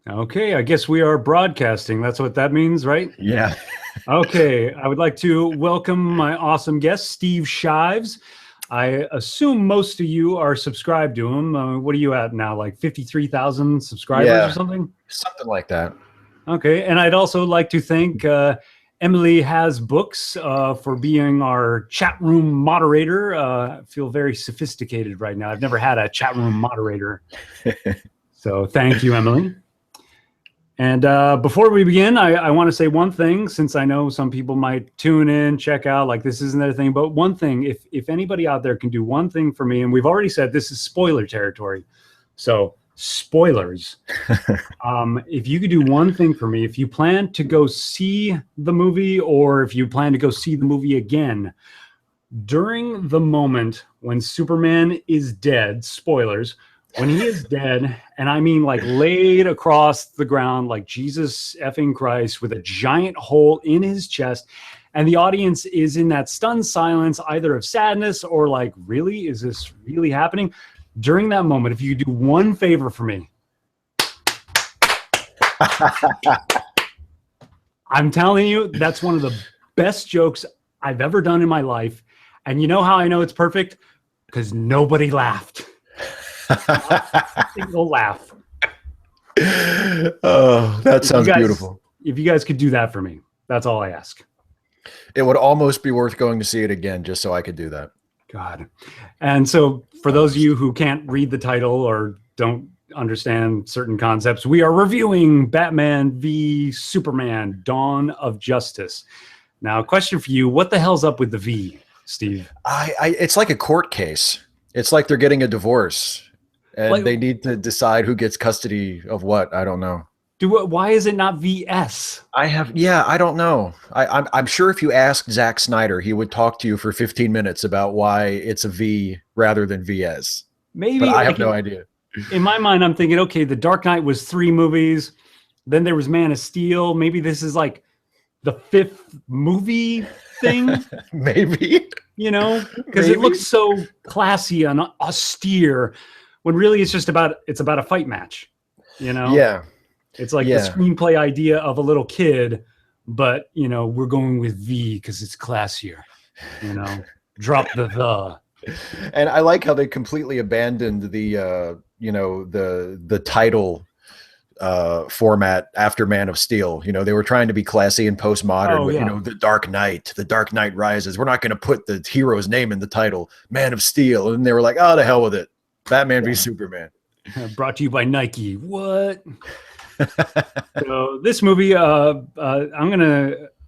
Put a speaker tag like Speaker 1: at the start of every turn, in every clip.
Speaker 1: Okay, I guess we are broadcasting. That's what that means, right?
Speaker 2: Yeah.
Speaker 1: Okay, I would like to welcome my awesome guest, Steve Shives. I assume most of you are subscribed to him. What are you at now? Like 53,000 subscribers or
Speaker 2: Yeah.
Speaker 1: something?
Speaker 2: Something like that.
Speaker 1: Okay, and I'd also like to thank Emily Has Books for being our chat room moderator. I feel very sophisticated right now. I've never had a chat room moderator. So thank you, Emily. And before we begin, I want to say one thing, since I know some people might tune in, check out, like this isn't their thing, but one thing, if anybody out there can do one thing for me, and we've already said this is spoiler territory, so spoilers. If you could do one thing for me, if you plan to go see the movie, or if you plan to go see the movie again, during the moment when Superman is dead, spoilers, when he is dead, and I mean like laid across the ground like Jesus effing Christ with a giant hole in his chest, and the audience is in that stunned silence, either of sadness or like, really? Is this really happening? During that moment, if you do one favor for me, I'm telling you, that's one of the best jokes I've ever done in my life. And you know how I know it's perfect? Because nobody laughed. Single laugh.
Speaker 2: Oh, that sounds beautiful.
Speaker 1: If you guys could do that for me, that's all I ask.
Speaker 2: It would almost be worth going to see it again just so I could do that.
Speaker 1: God. And so for those of you who can't read the title or don't understand certain concepts, we are reviewing Batman v Superman, Dawn of Justice. Now, a question for you. What the hell's up with the V, Steve?
Speaker 2: It's like a court case. It's like they're getting a divorce. And they need to decide who gets custody of what. I don't know.
Speaker 1: Why is it not VS?
Speaker 2: I don't know. I'm sure if you asked Zack Snyder, he would talk to you for 15 minutes about why it's a V rather than VS.
Speaker 1: Maybe,
Speaker 2: but I have no idea.
Speaker 1: In my mind, I'm thinking, okay, The Dark Knight was 3 movies. Then there was Man of Steel. Maybe this is like the 5th movie thing.
Speaker 2: Maybe.
Speaker 1: You know, because it looks so classy and austere, when really it's about a fight match, you know?
Speaker 2: Yeah.
Speaker 1: It's like the screenplay idea of a little kid, but, you know, we're going with V because it's classier, you know? Drop the.
Speaker 2: And I like how they completely abandoned the, the title format after Man of Steel. You know, they were trying to be classy and postmodern, but, you know, The Dark Knight Rises. We're not going to put the hero's name in the title, Man of Steel. And they were like, oh, the hell with it. Batman v Superman.
Speaker 1: Brought to you by Nike. What? So this movie,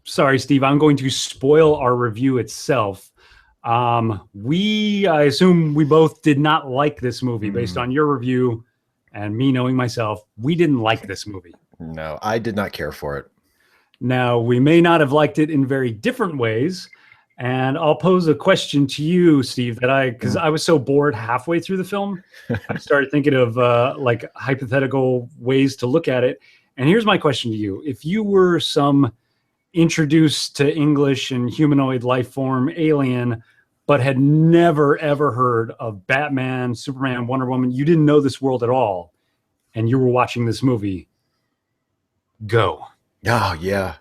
Speaker 1: sorry, Steve, I'm going to spoil our review itself. I assume we both did not like this movie based on your review and me knowing myself. We didn't like this movie.
Speaker 2: No, I did not care for it.
Speaker 1: Now, we may not have liked it in very different ways. And I'll pose a question to you, Steve, because I was so bored halfway through the film, I started thinking of like hypothetical ways to look at it. And here's my question to you. If you were some introduced to English and humanoid life form alien, but had never, ever heard of Batman, Superman, Wonder Woman, you didn't know this world at all, and you were watching this movie, go.
Speaker 2: Oh, yeah.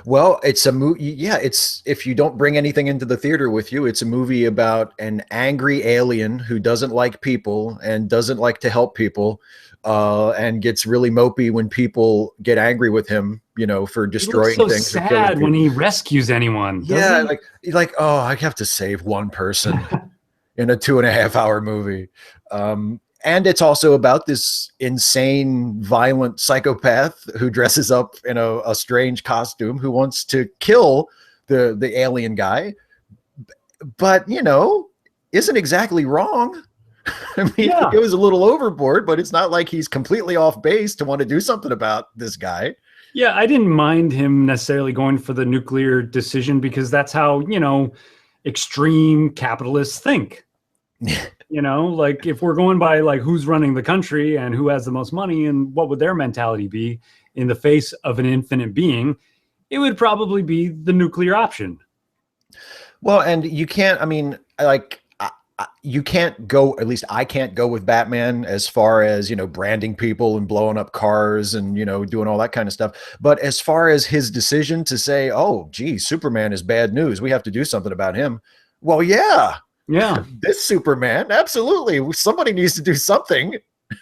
Speaker 2: Well, it's a movie. Yeah, it's, if you don't bring anything into the theater with you, it's a movie about an angry alien who doesn't like people and doesn't like to help people, and gets really mopey when people get angry with him, you know, for destroying
Speaker 1: so
Speaker 2: things.
Speaker 1: Sad when he rescues anyone.
Speaker 2: Yeah, like oh, I have to save one person in a 2.5-hour movie. And it's also about this insane, violent psychopath who dresses up in a strange costume who wants to kill the alien guy, but, you know, isn't exactly wrong. I mean, it was a little overboard, but it's not like he's completely off base to want to do something about this guy.
Speaker 1: Yeah, I didn't mind him necessarily going for the nuclear decision because that's how, you know, extreme capitalists think. You know, like if we're going by like who's running the country and who has the most money and what would their mentality be in the face of an infinite being, it would probably be the nuclear option.
Speaker 2: Well, and you can't, I mean, like, you can't go, at least I can't go with Batman as far as, branding people and blowing up cars and, doing all that kind of stuff. But as far as his decision to say, oh, gee, Superman is bad news, we have to do something about him. Well, yeah,
Speaker 1: Yeah.
Speaker 2: this Superman, absolutely. Somebody needs to do something.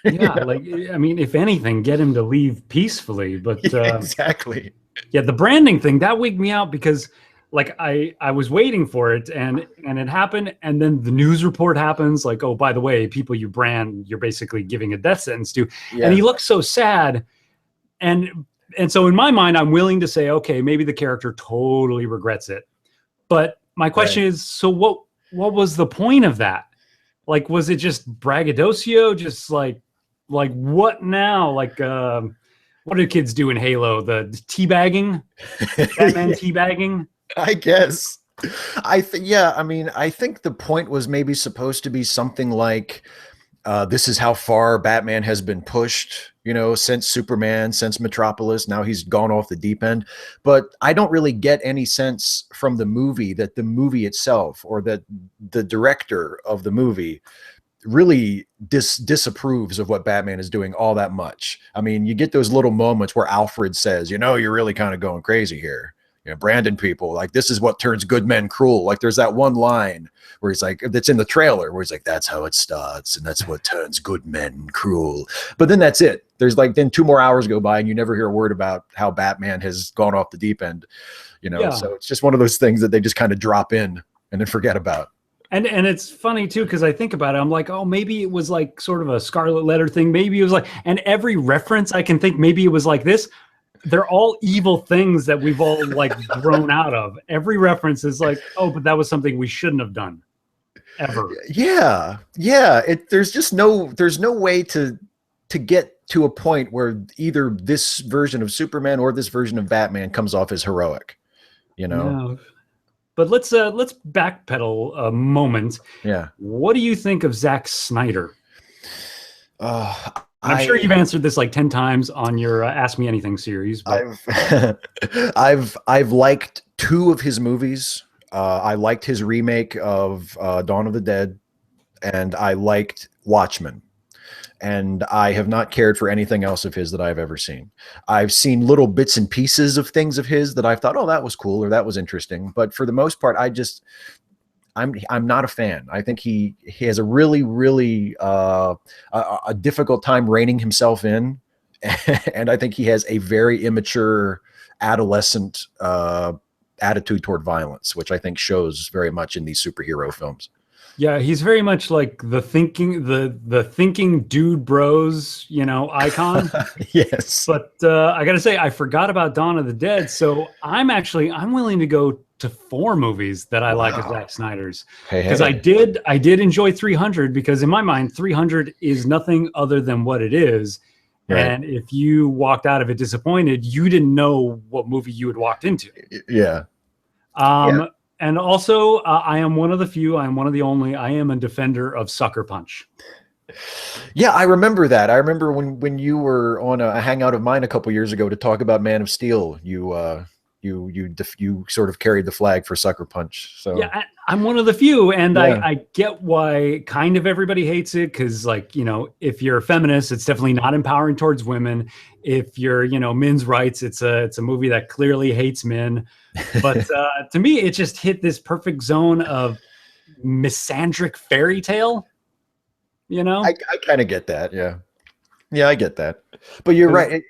Speaker 1: Yeah. Like, I mean, if anything, get him to leave peacefully. But
Speaker 2: Yeah, exactly.
Speaker 1: yeah, the branding thing that wigged me out because like I was waiting for it and it happened, and then the news report happens like, oh, by the way, people you brand, you're basically giving a death sentence to.
Speaker 2: Yeah.
Speaker 1: And he looks so sad. And so in my mind, I'm willing to say, okay, maybe the character totally regrets it. But my question is, so what was the point of that? Like, was it just braggadocio? Just like what now? Like, what do kids do in Halo? The teabagging? Batman teabagging?
Speaker 2: I guess. I think the point was maybe supposed to be something like, this is how far Batman has been pushed, since Superman, since Metropolis. Now he's gone off the deep end. But I don't really get any sense from the movie that the movie itself or that the director of the movie really disapproves of what Batman is doing all that much. I mean, you get those little moments where Alfred says, you're really kind of going crazy here. Brandon people, like, this is what turns good men cruel. Like, there's that one line where he's like, that's in the trailer, where he's like, that's how it starts, and that's what turns good men cruel. But then that's it. There's like, then 2 more hours go by and you never hear a word about how Batman has gone off the deep end.
Speaker 1: Yeah.
Speaker 2: So it's just one of those things that they just kind of drop in and then forget about.
Speaker 1: And it's funny too, because I think about it, I'm like, oh, maybe it was like sort of a Scarlet Letter thing. Maybe it was like, and every reference I can think, maybe it was like this. They're all evil things that we've all like grown out of. Every reference is like, oh, but that was something we shouldn't have done ever.
Speaker 2: Yeah. There's no way to get to a point where either this version of Superman or this version of Batman comes off as heroic,
Speaker 1: No. But let's backpedal a moment.
Speaker 2: Yeah.
Speaker 1: What do you think of Zack Snyder? I'm sure you've answered this like 10 times on your Ask Me Anything series. But
Speaker 2: I've liked 2 of his movies. I liked his remake of Dawn of the Dead, and I liked Watchmen. And I have not cared for anything else of his that I've ever seen. I've seen little bits and pieces of things of his that I've thought, oh, that was cool, or that was interesting. But for the most part, I'm not a fan. I think he has a really, really a difficult time reining himself in. And I think he has a very immature adolescent attitude toward violence, which I think shows very much in these superhero films.
Speaker 1: Yeah, he's very much like the thinking dude bros, icon.
Speaker 2: Yes.
Speaker 1: But I got to say, I forgot about Dawn of the Dead. So I'm willing to go to 4 movies that I like of Zack Snyder's. Because I did enjoy 300, because in my mind, 300 is nothing other than what it is. Right. And if you walked out of it disappointed, you didn't know what movie you had walked into.
Speaker 2: Yeah.
Speaker 1: And also, I am one of the few, I am one of the only, I am a defender of Sucker Punch.
Speaker 2: Yeah, I remember that. I remember when you were on a hangout of mine a couple years ago to talk about Man of Steel, you sort of carried the flag for Sucker Punch. So
Speaker 1: yeah, I'm one of the few, and I get why kind of everybody hates it, because if you're a feminist, it's definitely not empowering towards women. If you're men's rights, it's a movie that clearly hates men. But to me, it just hit this perfect zone of misandric fairy tale.
Speaker 2: I kind of get that. Yeah, I get that. But you're right.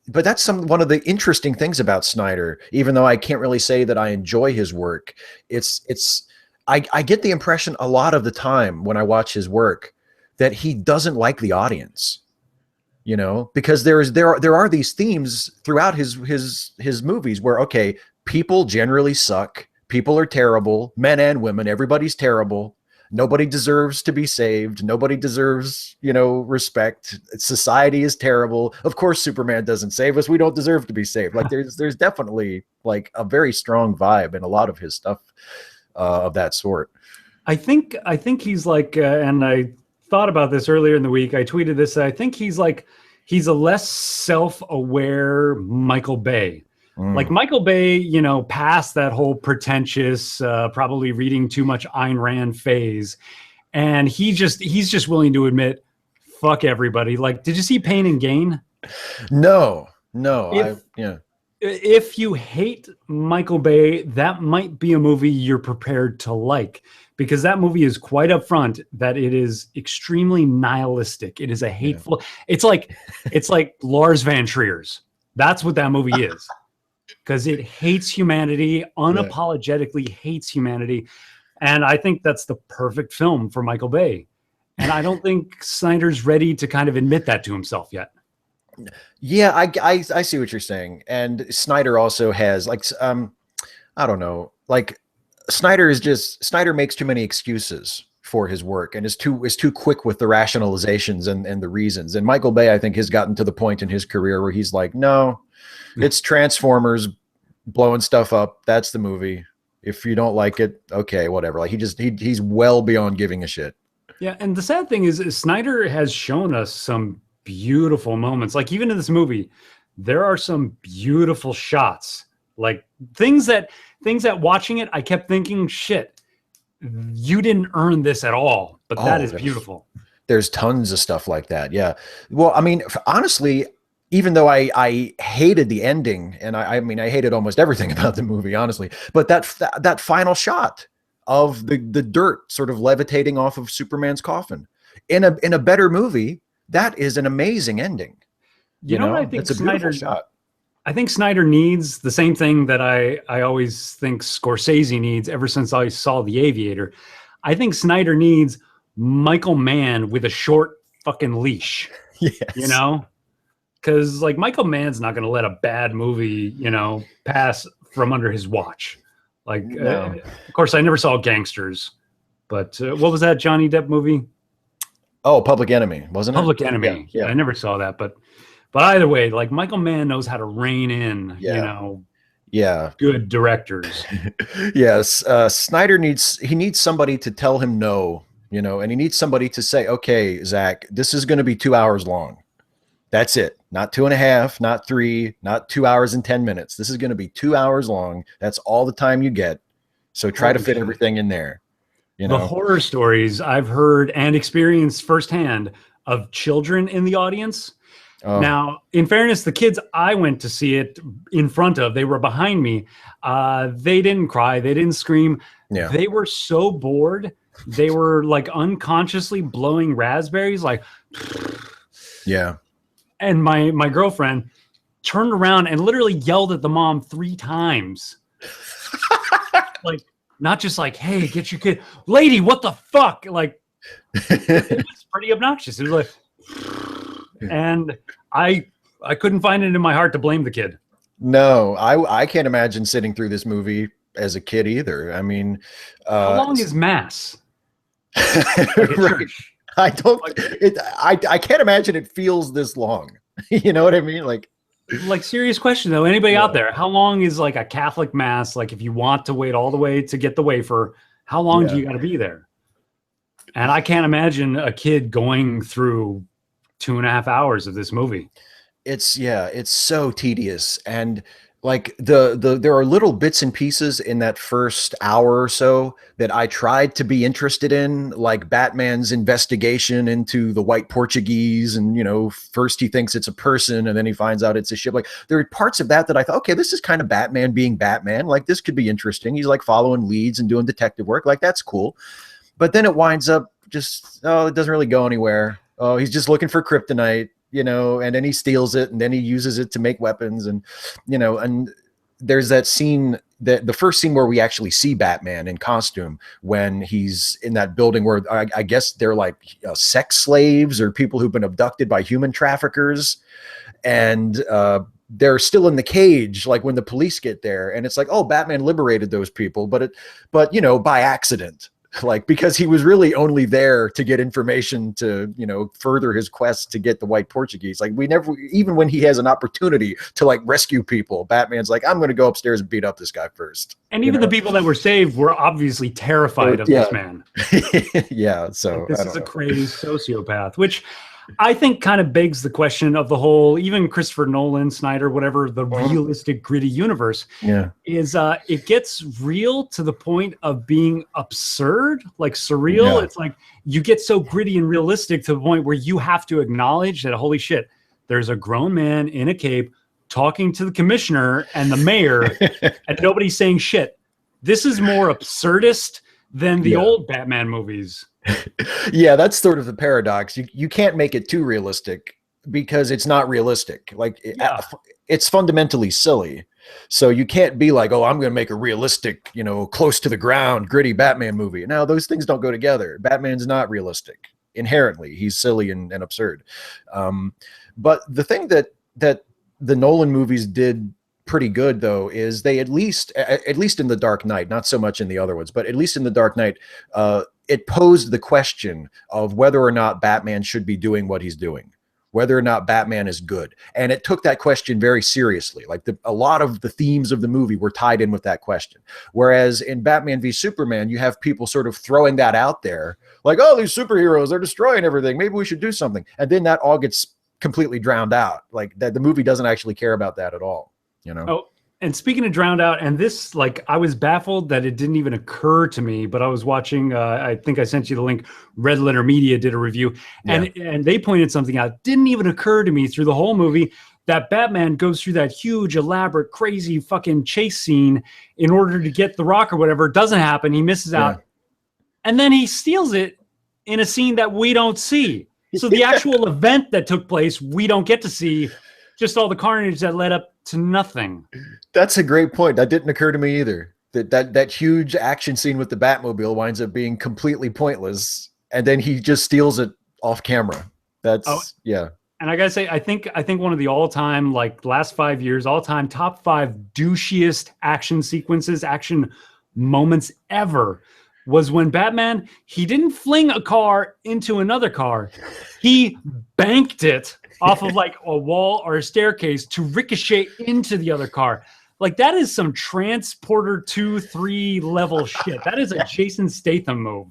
Speaker 2: But that's one of the interesting things about Snyder. Even though I can't really say that I enjoy his work, I get the impression a lot of the time when I watch his work that he doesn't like the audience. Because there are these themes throughout his movies where, okay, people generally suck, people are terrible, men and women, everybody's terrible. Nobody deserves to be saved. Nobody deserves, respect. Society is terrible. Of course, Superman doesn't save us. We don't deserve to be saved. Like there's definitely like a very strong vibe in a lot of his stuff of that sort.
Speaker 1: I think he's like, and I thought about this earlier in the week. I tweeted this. I think he's a less self-aware Michael Bay. Like Michael Bay, you know, passed that whole pretentious, probably reading too much Ayn Rand phase, and he's just willing to admit, fuck everybody. Like, did you see Pain and Gain?
Speaker 2: No,
Speaker 1: If you hate Michael Bay, that might be a movie you're prepared to like, because that movie is quite upfront that it is extremely nihilistic. It is a hateful. It's like Lars van Trier's. That's what that movie is, because it hates humanity, unapologetically hates humanity, and I think that's the perfect film for Michael Bay. And I don't think Snyder's ready to kind of admit that to himself yet.
Speaker 2: Yeah, I see what you're saying. And Snyder also has like I don't know, like Snyder makes too many excuses for his work and is too quick with the rationalizations and the reasons. And Michael Bay, I think, has gotten to the point in his career where he's like, no, it's Transformers blowing stuff up. That's the movie. If you don't like it, okay, whatever. Like he's well beyond giving a shit.
Speaker 1: Yeah, and the sad thing is Snyder has shown us some beautiful moments. Like, even in this movie, there are some beautiful shots, like things that watching it, I kept thinking, shit, you didn't earn this at all, but that is beautiful.
Speaker 2: There's tons of stuff like that. Yeah. Well, I mean, honestly, even though I hated the ending, and I mean, I hated almost everything about the movie, honestly, but that final shot of the dirt sort of levitating off of Superman's coffin in a better movie, that is an amazing ending.
Speaker 1: You know what I think?
Speaker 2: It's a beautiful shot.
Speaker 1: I think Snyder needs the same thing that I always think Scorsese needs ever since I saw The Aviator. I think Snyder needs Michael Mann with a short fucking leash.
Speaker 2: Yes.
Speaker 1: You know? Because, like, Michael Mann's not going to let a bad movie, you know, pass from under his watch. Like,
Speaker 2: no.
Speaker 1: Of course, I never saw Gangsters. But what was that Johnny Depp movie?
Speaker 2: Oh, Public Enemy, wasn't it?
Speaker 1: Public Enemy. Yeah, I never saw that. But either way, like, Michael Mann knows how to rein in, you know, good directors.
Speaker 2: Yes. Snyder needs somebody to tell him no, you know, and he needs somebody to say, okay, Zach, this is going to be 2 hours long. That's it. Not 2.5, not 3, not 2 hours and 10 minutes. This is going to be 2 hours long. That's all the time you get. So try to fit everything in there. You know?
Speaker 1: The horror stories I've heard and experienced firsthand of children in the audience. Oh. Now, in fairness, the kids I went to see it in front of, they were behind me. They didn't cry. They didn't scream. Yeah. They were so bored. They were like unconsciously blowing raspberries, like,
Speaker 2: yeah.
Speaker 1: And my girlfriend turned around and literally yelled at the mom 3 times. Like, not just like, hey, get your kid. Lady, what the fuck? Like, it was pretty obnoxious. It was like, and I couldn't find it in my heart to blame the kid.
Speaker 2: No, I can't imagine sitting through this movie as a kid either. I mean,
Speaker 1: how long is Mass?
Speaker 2: Right. I can't imagine it feels this long. You know what I mean? Like
Speaker 1: serious question though. Anybody out there? How long is like a Catholic Mass? Like, if you want to wait all the way to get the wafer, how long do you got to be there? And I can't imagine a kid going through 2.5 hours of this movie.
Speaker 2: It's so tedious. And like there are little bits and pieces in that first hour or so that I tried to be interested in, like Batman's investigation into the white Portuguese. And, you know, first he thinks it's a person and then he finds out it's a ship. Like, there are parts of that I thought, okay, this is kind of Batman being Batman. Like, this could be interesting. He's like following leads and doing detective work. Like, that's cool. But then it winds up just, it doesn't really go anywhere. Oh, he's just looking for kryptonite. You know, and then he steals it and then he uses it to make weapons. And, you know, and there's that scene, the first scene where we actually see Batman in costume when he's in that building where I guess they're like sex slaves or people who've been abducted by human traffickers. And they're still in the cage, like when the police get there, and it's like, oh, Batman liberated those people, but you know, by accident. Like, because he was really only there to get information to, you know, further his quest to get the white Portuguese. Like, we never, even when he has an opportunity to like rescue people, Batman's like, I'm going to go upstairs and beat up this guy first.
Speaker 1: And even the people that were saved were obviously terrified of this man.
Speaker 2: Yeah. So
Speaker 1: like, this is a crazy sociopath, which I think kind of begs the question of the whole, even Christopher Nolan, Snyder, whatever, the realistic, gritty universe.
Speaker 2: Yeah.
Speaker 1: Is it gets real to the point of being absurd, like surreal.
Speaker 2: Yeah.
Speaker 1: It's like you get so gritty and realistic to the point where you have to acknowledge that, holy shit, there's a grown man in a cape talking to the commissioner and the mayor, and nobody's saying shit. This is more absurdist than the old Batman movies.
Speaker 2: Yeah, that's sort of the paradox. You can't make it too realistic because it's not realistic. Like it's fundamentally silly. So you can't be like, oh, I'm going to make a realistic, close to the ground, gritty Batman movie. Now, those things don't go together. Batman's not realistic inherently. He's silly and absurd. But the thing that the Nolan movies did pretty good, though, is they at least in The Dark Knight, not so much in the other ones, but at least in The Dark Knight, it posed the question of whether or not Batman should be doing what he's doing, whether or not Batman is good. And it took that question very seriously. Like a lot of the themes of the movie were tied in with that question. Whereas in Batman v Superman, you have people sort of throwing that out there like, oh, these superheroes, they're destroying everything. Maybe we should do something. And then that all gets completely drowned out. Like that, the movie doesn't actually care about that at all,
Speaker 1: Oh, and speaking of drowned out, and this, like, I was baffled that it didn't even occur to me, but I was watching, I think I sent you the link, Red Letter Media did a review, and they pointed something out. Didn't even occur to me through the whole movie that Batman goes through that huge, elaborate, crazy fucking chase scene in order to get the rock or whatever. It doesn't happen. He misses out. And then he steals it in a scene that we don't see. So the actual event that took place, we don't get to see, just all the carnage that led up to nothing.
Speaker 2: That's a great point. That didn't occur to me either. That huge action scene with the Batmobile winds up being completely pointless, and then he just steals it off camera. That's
Speaker 1: And I gotta say, I think one of the all-time, like, last 5 years, all-time top 5 douchiest action sequences, action moments ever was when Batman, he didn't fling a car into another car. He banked it off of like a wall or a staircase to ricochet into the other car. Like, that is some Transporter 2-3 level shit. That is a Jason Statham move.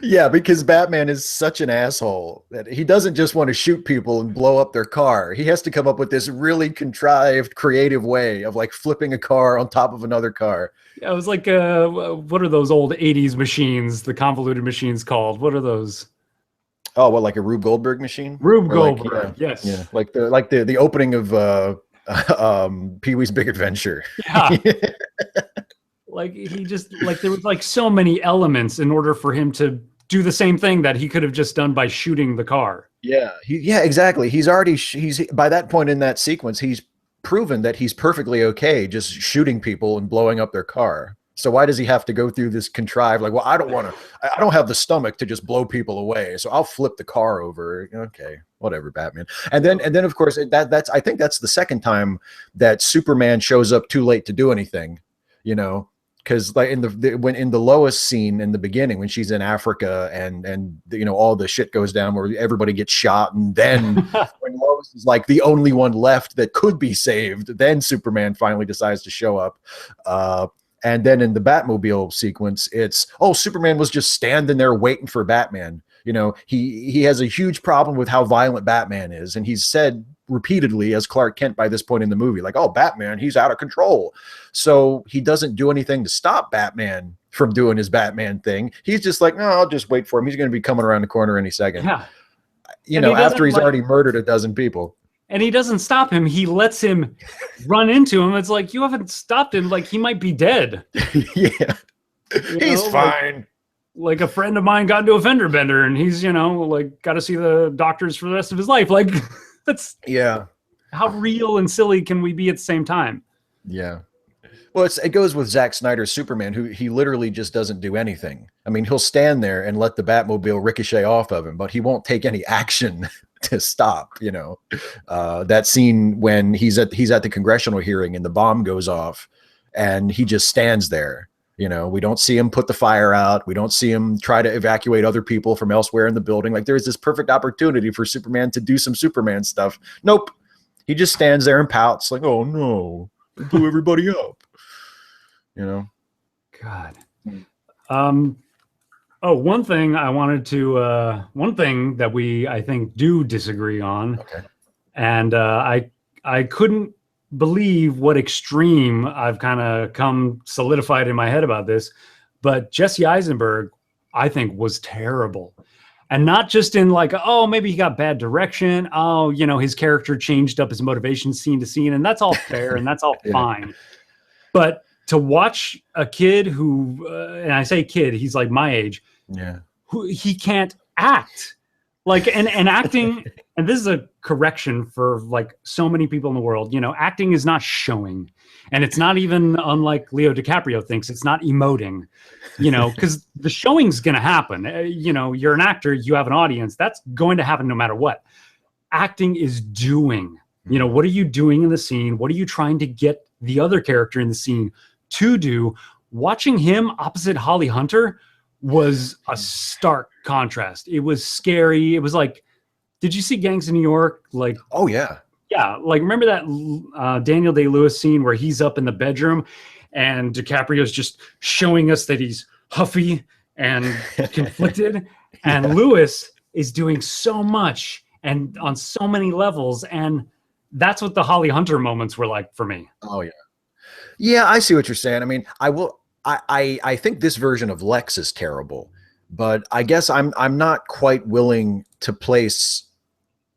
Speaker 2: Yeah, because Batman is such an asshole that he doesn't just want to shoot people and blow up their car. He has to come up with this really contrived, creative way of like flipping a car on top of another car.
Speaker 1: Yeah, it was like, what are those old 80s machines, the convoluted machines called? What are those?
Speaker 2: Oh, what, like a Rube Goldberg machine?
Speaker 1: Rube Goldberg,
Speaker 2: like,
Speaker 1: yes.
Speaker 2: Yeah, like the opening of Pee-wee's Big Adventure.
Speaker 1: Yeah. Like, he just, like, there was like so many elements in order for him to do the same thing that he could have just done by shooting the car.
Speaker 2: Yeah, exactly. He's by that point in that sequence, he's proven that he's perfectly okay just shooting people and blowing up their car. So why does he have to go through this contrived, like, well, I don't have the stomach to just blow people away, so I'll flip the car over. Okay, whatever, Batman. And then of course that's I think that's the second time that Superman shows up too late to do anything, because like in the Lois scene in the beginning when she's in Africa and all the shit goes down where everybody gets shot, and then when Lois is like the only one left that could be saved, then Superman finally decides to show up. And then in the Batmobile sequence, it's, Superman was just standing there waiting for Batman. He has a huge problem with how violent Batman is, and he's said repeatedly as Clark Kent by this point in the movie, like, oh, Batman, he's out of control. So he doesn't do anything to stop Batman from doing his Batman thing. He's just like, no, I'll just wait for him. He's going to be coming around the corner any second.
Speaker 1: Yeah.
Speaker 2: After he's already murdered a dozen people.
Speaker 1: And he doesn't stop him. He lets him run into him. It's like, you haven't stopped him. Like, he might be dead.
Speaker 2: Yeah. He's fine.
Speaker 1: Like a friend of mine got into a fender bender and he's, like, got to see the doctors for the rest of his life. Like, that's how real and silly can we be at the same time?
Speaker 2: Yeah. Well, it goes with Zack Snyder's Superman, who he literally just doesn't do anything. I mean, he'll stand there and let the Batmobile ricochet off of him, but he won't take any action to stop. That scene when he's at the congressional hearing and the bomb goes off, and he just stands there. We don't see him put the fire out. We don't see him try to evacuate other people from elsewhere in the building. Like, there's this perfect opportunity for Superman to do some Superman stuff. Nope. He just stands there and pouts like, oh no, blew everybody up.
Speaker 1: God. Oh, one thing I wanted to, one thing that we, I think, do disagree on,
Speaker 2: Okay.
Speaker 1: and I couldn't believe what extreme I've kind of come solidified in my head about this, but Jesse Eisenberg, I think, was terrible. And not just in like, oh, maybe he got bad direction. Oh, his character changed up his motivation scene to scene. And that's all fair and that's all
Speaker 2: Yeah.
Speaker 1: fine. But to watch a kid who, and I say kid, he's like my age,
Speaker 2: Yeah.
Speaker 1: who he can't act like, and acting, and this is a correction for like so many people in the world, acting is not showing, and it's not even, unlike Leo DiCaprio thinks, it's not emoting, because the showing's going to happen. You're an actor, you have an audience, that's going to happen no matter what. Acting is doing. What are you doing in the scene? What are you trying to get the other character in the scene to do? Watching him opposite Holly Hunter was a stark contrast. It was scary. It was like, did you see Gangs of New York? Like,
Speaker 2: Oh yeah.
Speaker 1: yeah, like remember that Daniel Day-Lewis scene where he's up in the bedroom and DiCaprio's just showing us that he's huffy and conflicted, and Lewis is doing so much and on so many levels, and that's what the Holly Hunter moments were like for me.
Speaker 2: Oh yeah. Yeah, I see what you're saying. I mean, I think this version of Lex is terrible, but I guess I'm not quite willing to place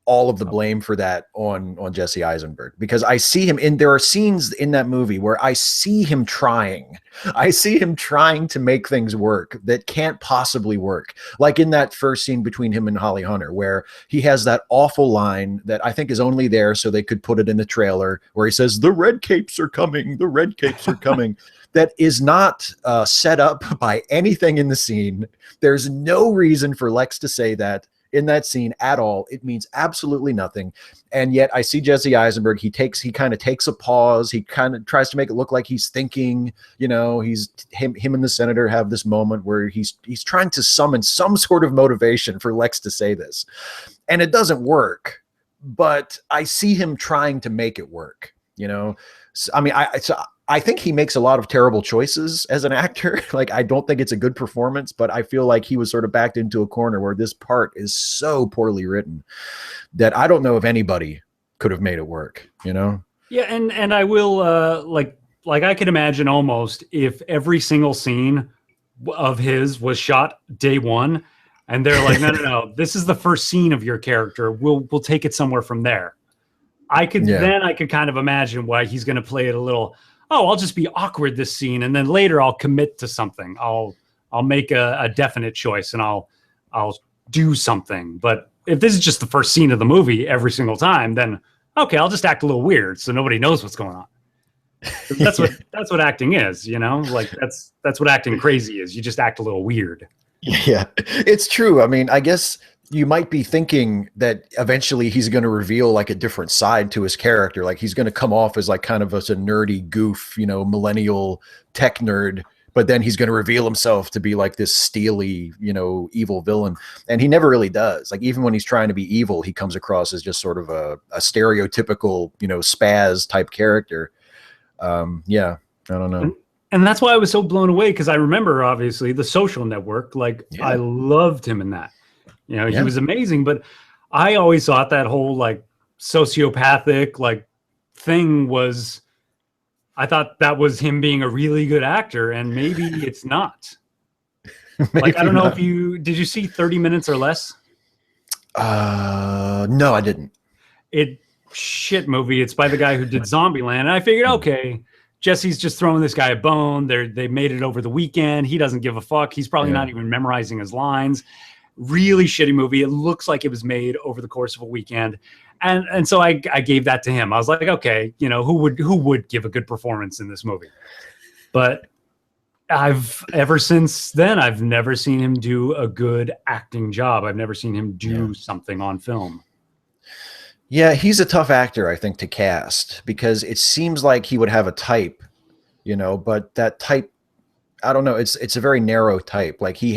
Speaker 2: all of the blame for that on Jesse Eisenberg, because I see him there are scenes in that movie where I see him trying. I see him trying to make things work that can't possibly work. Like in that first scene between him and Holly Hunter, where he has that awful line that I think is only there so they could put it in the trailer, where he says, "The red capes are coming, the red capes are coming." That is not set up by anything in the scene. There's no reason for Lex to say that in that scene at all. It means absolutely nothing. And yet I see Jesse Eisenberg, he kind of takes a pause. He kind of tries to make it look like he's thinking, he's him and the senator have this moment where he's trying to summon some sort of motivation for Lex to say this. And it doesn't work, but I see him trying to make it work, So, I mean, I think he makes a lot of terrible choices as an actor. Like, I don't think it's a good performance, but I feel like he was sort of backed into a corner where this part is so poorly written that I don't know if anybody could have made it work,
Speaker 1: Yeah, and I will like I could imagine almost if every single scene of his was shot day one, and they're like, no, this is the first scene of your character. We'll take it somewhere from there. I could kind of imagine why he's going to play it a little. Oh, I'll just be awkward this scene, and then later I'll commit to something. I'll make a definite choice, and I'll do something. But if this is just the first scene of the movie every single time, then okay, I'll just act a little weird so nobody knows what's going on. That's what acting is, Like that's what acting crazy is. You just act a little weird.
Speaker 2: Yeah, it's true. I mean, I guess you might be thinking that eventually he's going to reveal like a different side to his character. Like he's going to come off as like kind of as a nerdy goof, millennial tech nerd, but then he's going to reveal himself to be like this steely, evil villain. And he never really does. Like even when he's trying to be evil, he comes across as just sort of a stereotypical, spaz type character. Yeah, I don't know.
Speaker 1: And that's why I was so blown away, because I remember obviously The Social Network. Like I loved him in that. He was amazing, but I always thought that whole like sociopathic like thing was, I thought that was him being a really good actor, and maybe it's not. Like, I don't know if did you see 30 Minutes or Less?
Speaker 2: No, I didn't.
Speaker 1: Shit movie. It's by the guy who did Zombieland. And I figured, okay, Jesse's just throwing this guy a bone. They made it over the weekend. He doesn't give a fuck. He's probably not even memorizing his lines. Really shitty movie. It looks like it was made over the course of a weekend. And so I gave that to him. I was like, okay, who would give a good performance in this movie? But ever since then, I've never seen him do a good acting job. I've never seen him do something on film.
Speaker 2: Yeah, he's a tough actor, I think, to cast, because it seems like he would have a type, but that type, I don't know. It's a very narrow type. Like he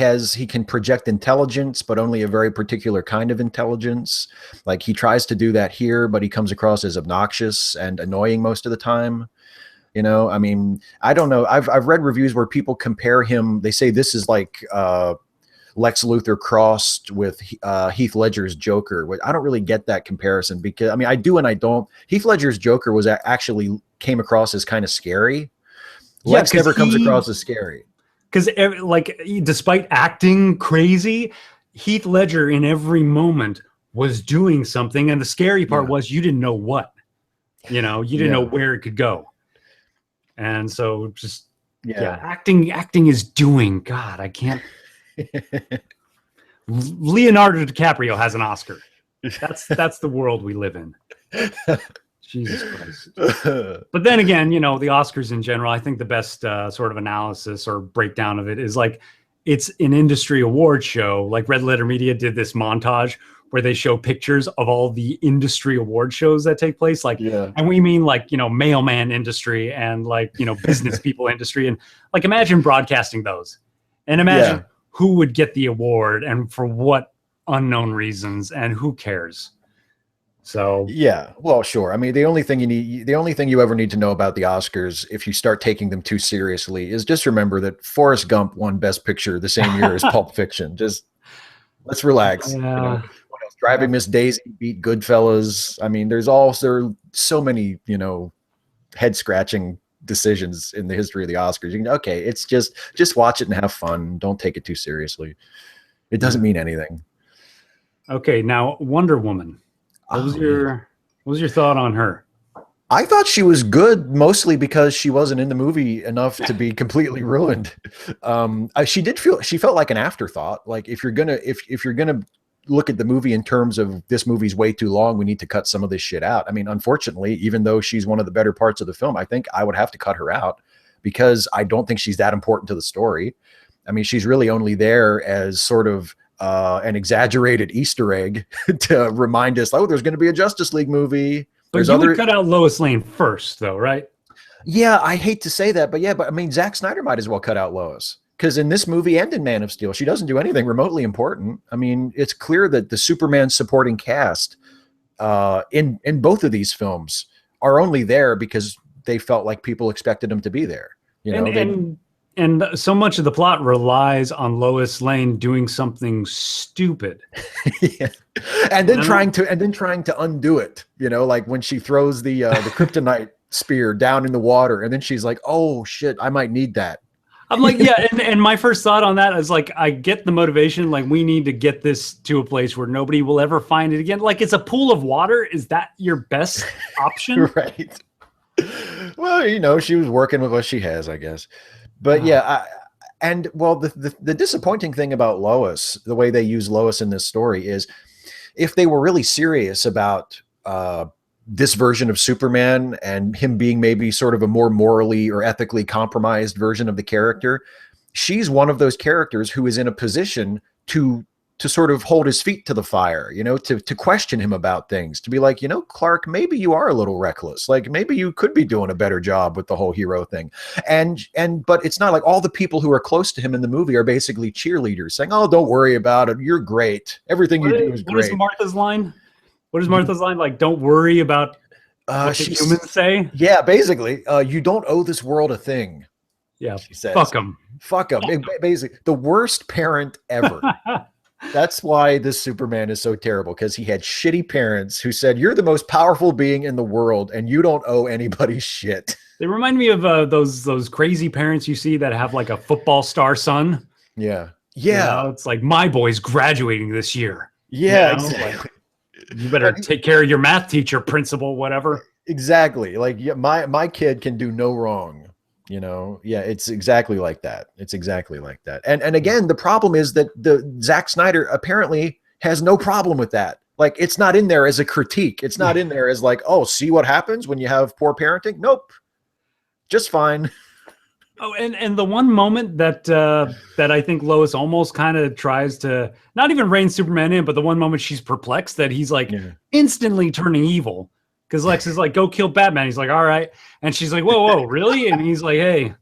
Speaker 2: can project intelligence, but only a very particular kind of intelligence. Like he tries to do that here, but he comes across as obnoxious and annoying most of the time. I mean, I don't know. I've read reviews where people compare him. They say this is like Lex Luthor crossed with Heath Ledger's Joker. I don't really get that comparison because, I mean, I do and I don't. Heath Ledger's Joker was actually came across as kind of scary.
Speaker 1: Yeah,
Speaker 2: Lex never comes across as scary.
Speaker 1: Because, like, despite acting crazy, Heath Ledger in every moment was doing something. And the scary part was you didn't know what. You know, you didn't know where it could go. And so just, acting is doing. God, I can't. Leonardo DiCaprio has an Oscar. That's the world we live in. Jesus Christ. But then again, you know, the Oscars in general, I think the best sort of analysis or breakdown of it is like, it's an industry award show. Like Red Letter Media did this montage where they show pictures of all the industry award shows that take place. Like, and we mean like, you know, mailman industry and like, you know, business people industry. And like, imagine broadcasting those and imagine who would get the award and for what unknown reasons and who cares. So
Speaker 2: well, sure. I mean, the only thing you ever need to know about the Oscars, if you start taking them too seriously, is just remember that Forrest Gump won Best Picture the same year as Pulp Fiction. Just let's relax. You know? What else? Driving Miss Daisy beat Goodfellas. I mean, there are so many, you know, head scratching decisions in the history of the Oscars. You can, it's just watch it and have fun. Don't take it too seriously. It doesn't mean anything.
Speaker 1: Okay, now Wonder Woman. What was your thought on her?
Speaker 2: I thought she was good, mostly because she wasn't in the movie enough to be completely ruined. She felt like an afterthought. Like if you're gonna look at the movie in terms of this movie's way too long, we need to cut some of this shit out. I mean, unfortunately, even though she's one of the better parts of the film, I think I would have to cut her out because I don't think she's that important to the story. I mean, she's really only there as sort of an exaggerated Easter egg to remind us, there's going to be a Justice League movie.
Speaker 1: But you would cut out Lois Lane first, though, right?
Speaker 2: Yeah, I hate to say that, but I mean, Zack Snyder might as well cut out Lois because in this movie and in Man of Steel, she doesn't do anything remotely important. I mean, it's clear that the Superman supporting cast in both of these films are only there because they felt like people expected them to be there. You know,
Speaker 1: and so much of the plot relies on Lois Lane doing something stupid.
Speaker 2: And then trying to undo it, you know, like when she throws the kryptonite spear down in the water and then she's like, oh shit, I might need that.
Speaker 1: I'm like, and my first thought on that is like, I get the motivation, like we need to get this to a place where nobody will ever find it again. Like it's a pool of water. Is that your best option?
Speaker 2: Right. Well, you know, she was working with what she has, I guess. But the disappointing thing about Lois, the way they use Lois in this story is if they were really serious about this version of Superman and him being maybe sort of a more morally or ethically compromised version of the character, she's one of those characters who is in a position to sort of hold his feet to the fire, you know, to question him about things, to be like, you know, Clark, maybe you are a little reckless. Like maybe you could be doing a better job with the whole hero thing. But it's not like all the people who are close to him in the movie are basically cheerleaders saying, oh, don't worry about it. You're great. Everything you do is great.
Speaker 1: What is Martha's line? What is Martha's line? Like, don't worry about what the humans say.
Speaker 2: Yeah, basically, you don't owe this world a thing.
Speaker 1: Yeah,
Speaker 2: she says.
Speaker 1: Fuck them.
Speaker 2: Fuck them. Basically, the worst parent ever. That's why this Superman is so terrible, because he had shitty parents who said, you're the most powerful being in the world and you don't owe anybody shit.
Speaker 1: They remind me of those crazy parents you see that have like a football star son.
Speaker 2: Yeah.
Speaker 1: Yeah. You know, it's like, my boy's graduating this year.
Speaker 2: Yeah,
Speaker 1: you know?
Speaker 2: exactly.
Speaker 1: Like, you better take care of your math teacher, principal, whatever.
Speaker 2: Exactly. Like, yeah, my kid can do no wrong. You know, yeah, it's exactly like that. It's exactly like that. And again, the problem is that the Zack Snyder apparently has no problem with that. Like, it's not in there as a critique. It's not in there as like, oh, see what happens when you have poor parenting? Nope. Just fine.
Speaker 1: Oh, and the one moment that I think Lois almost kind of tries to not even rein Superman in, but the one moment she's perplexed that he's like instantly turning evil. Because Lex is like, go kill Batman. He's like, all right. And she's like, whoa, really? And he's like, hey,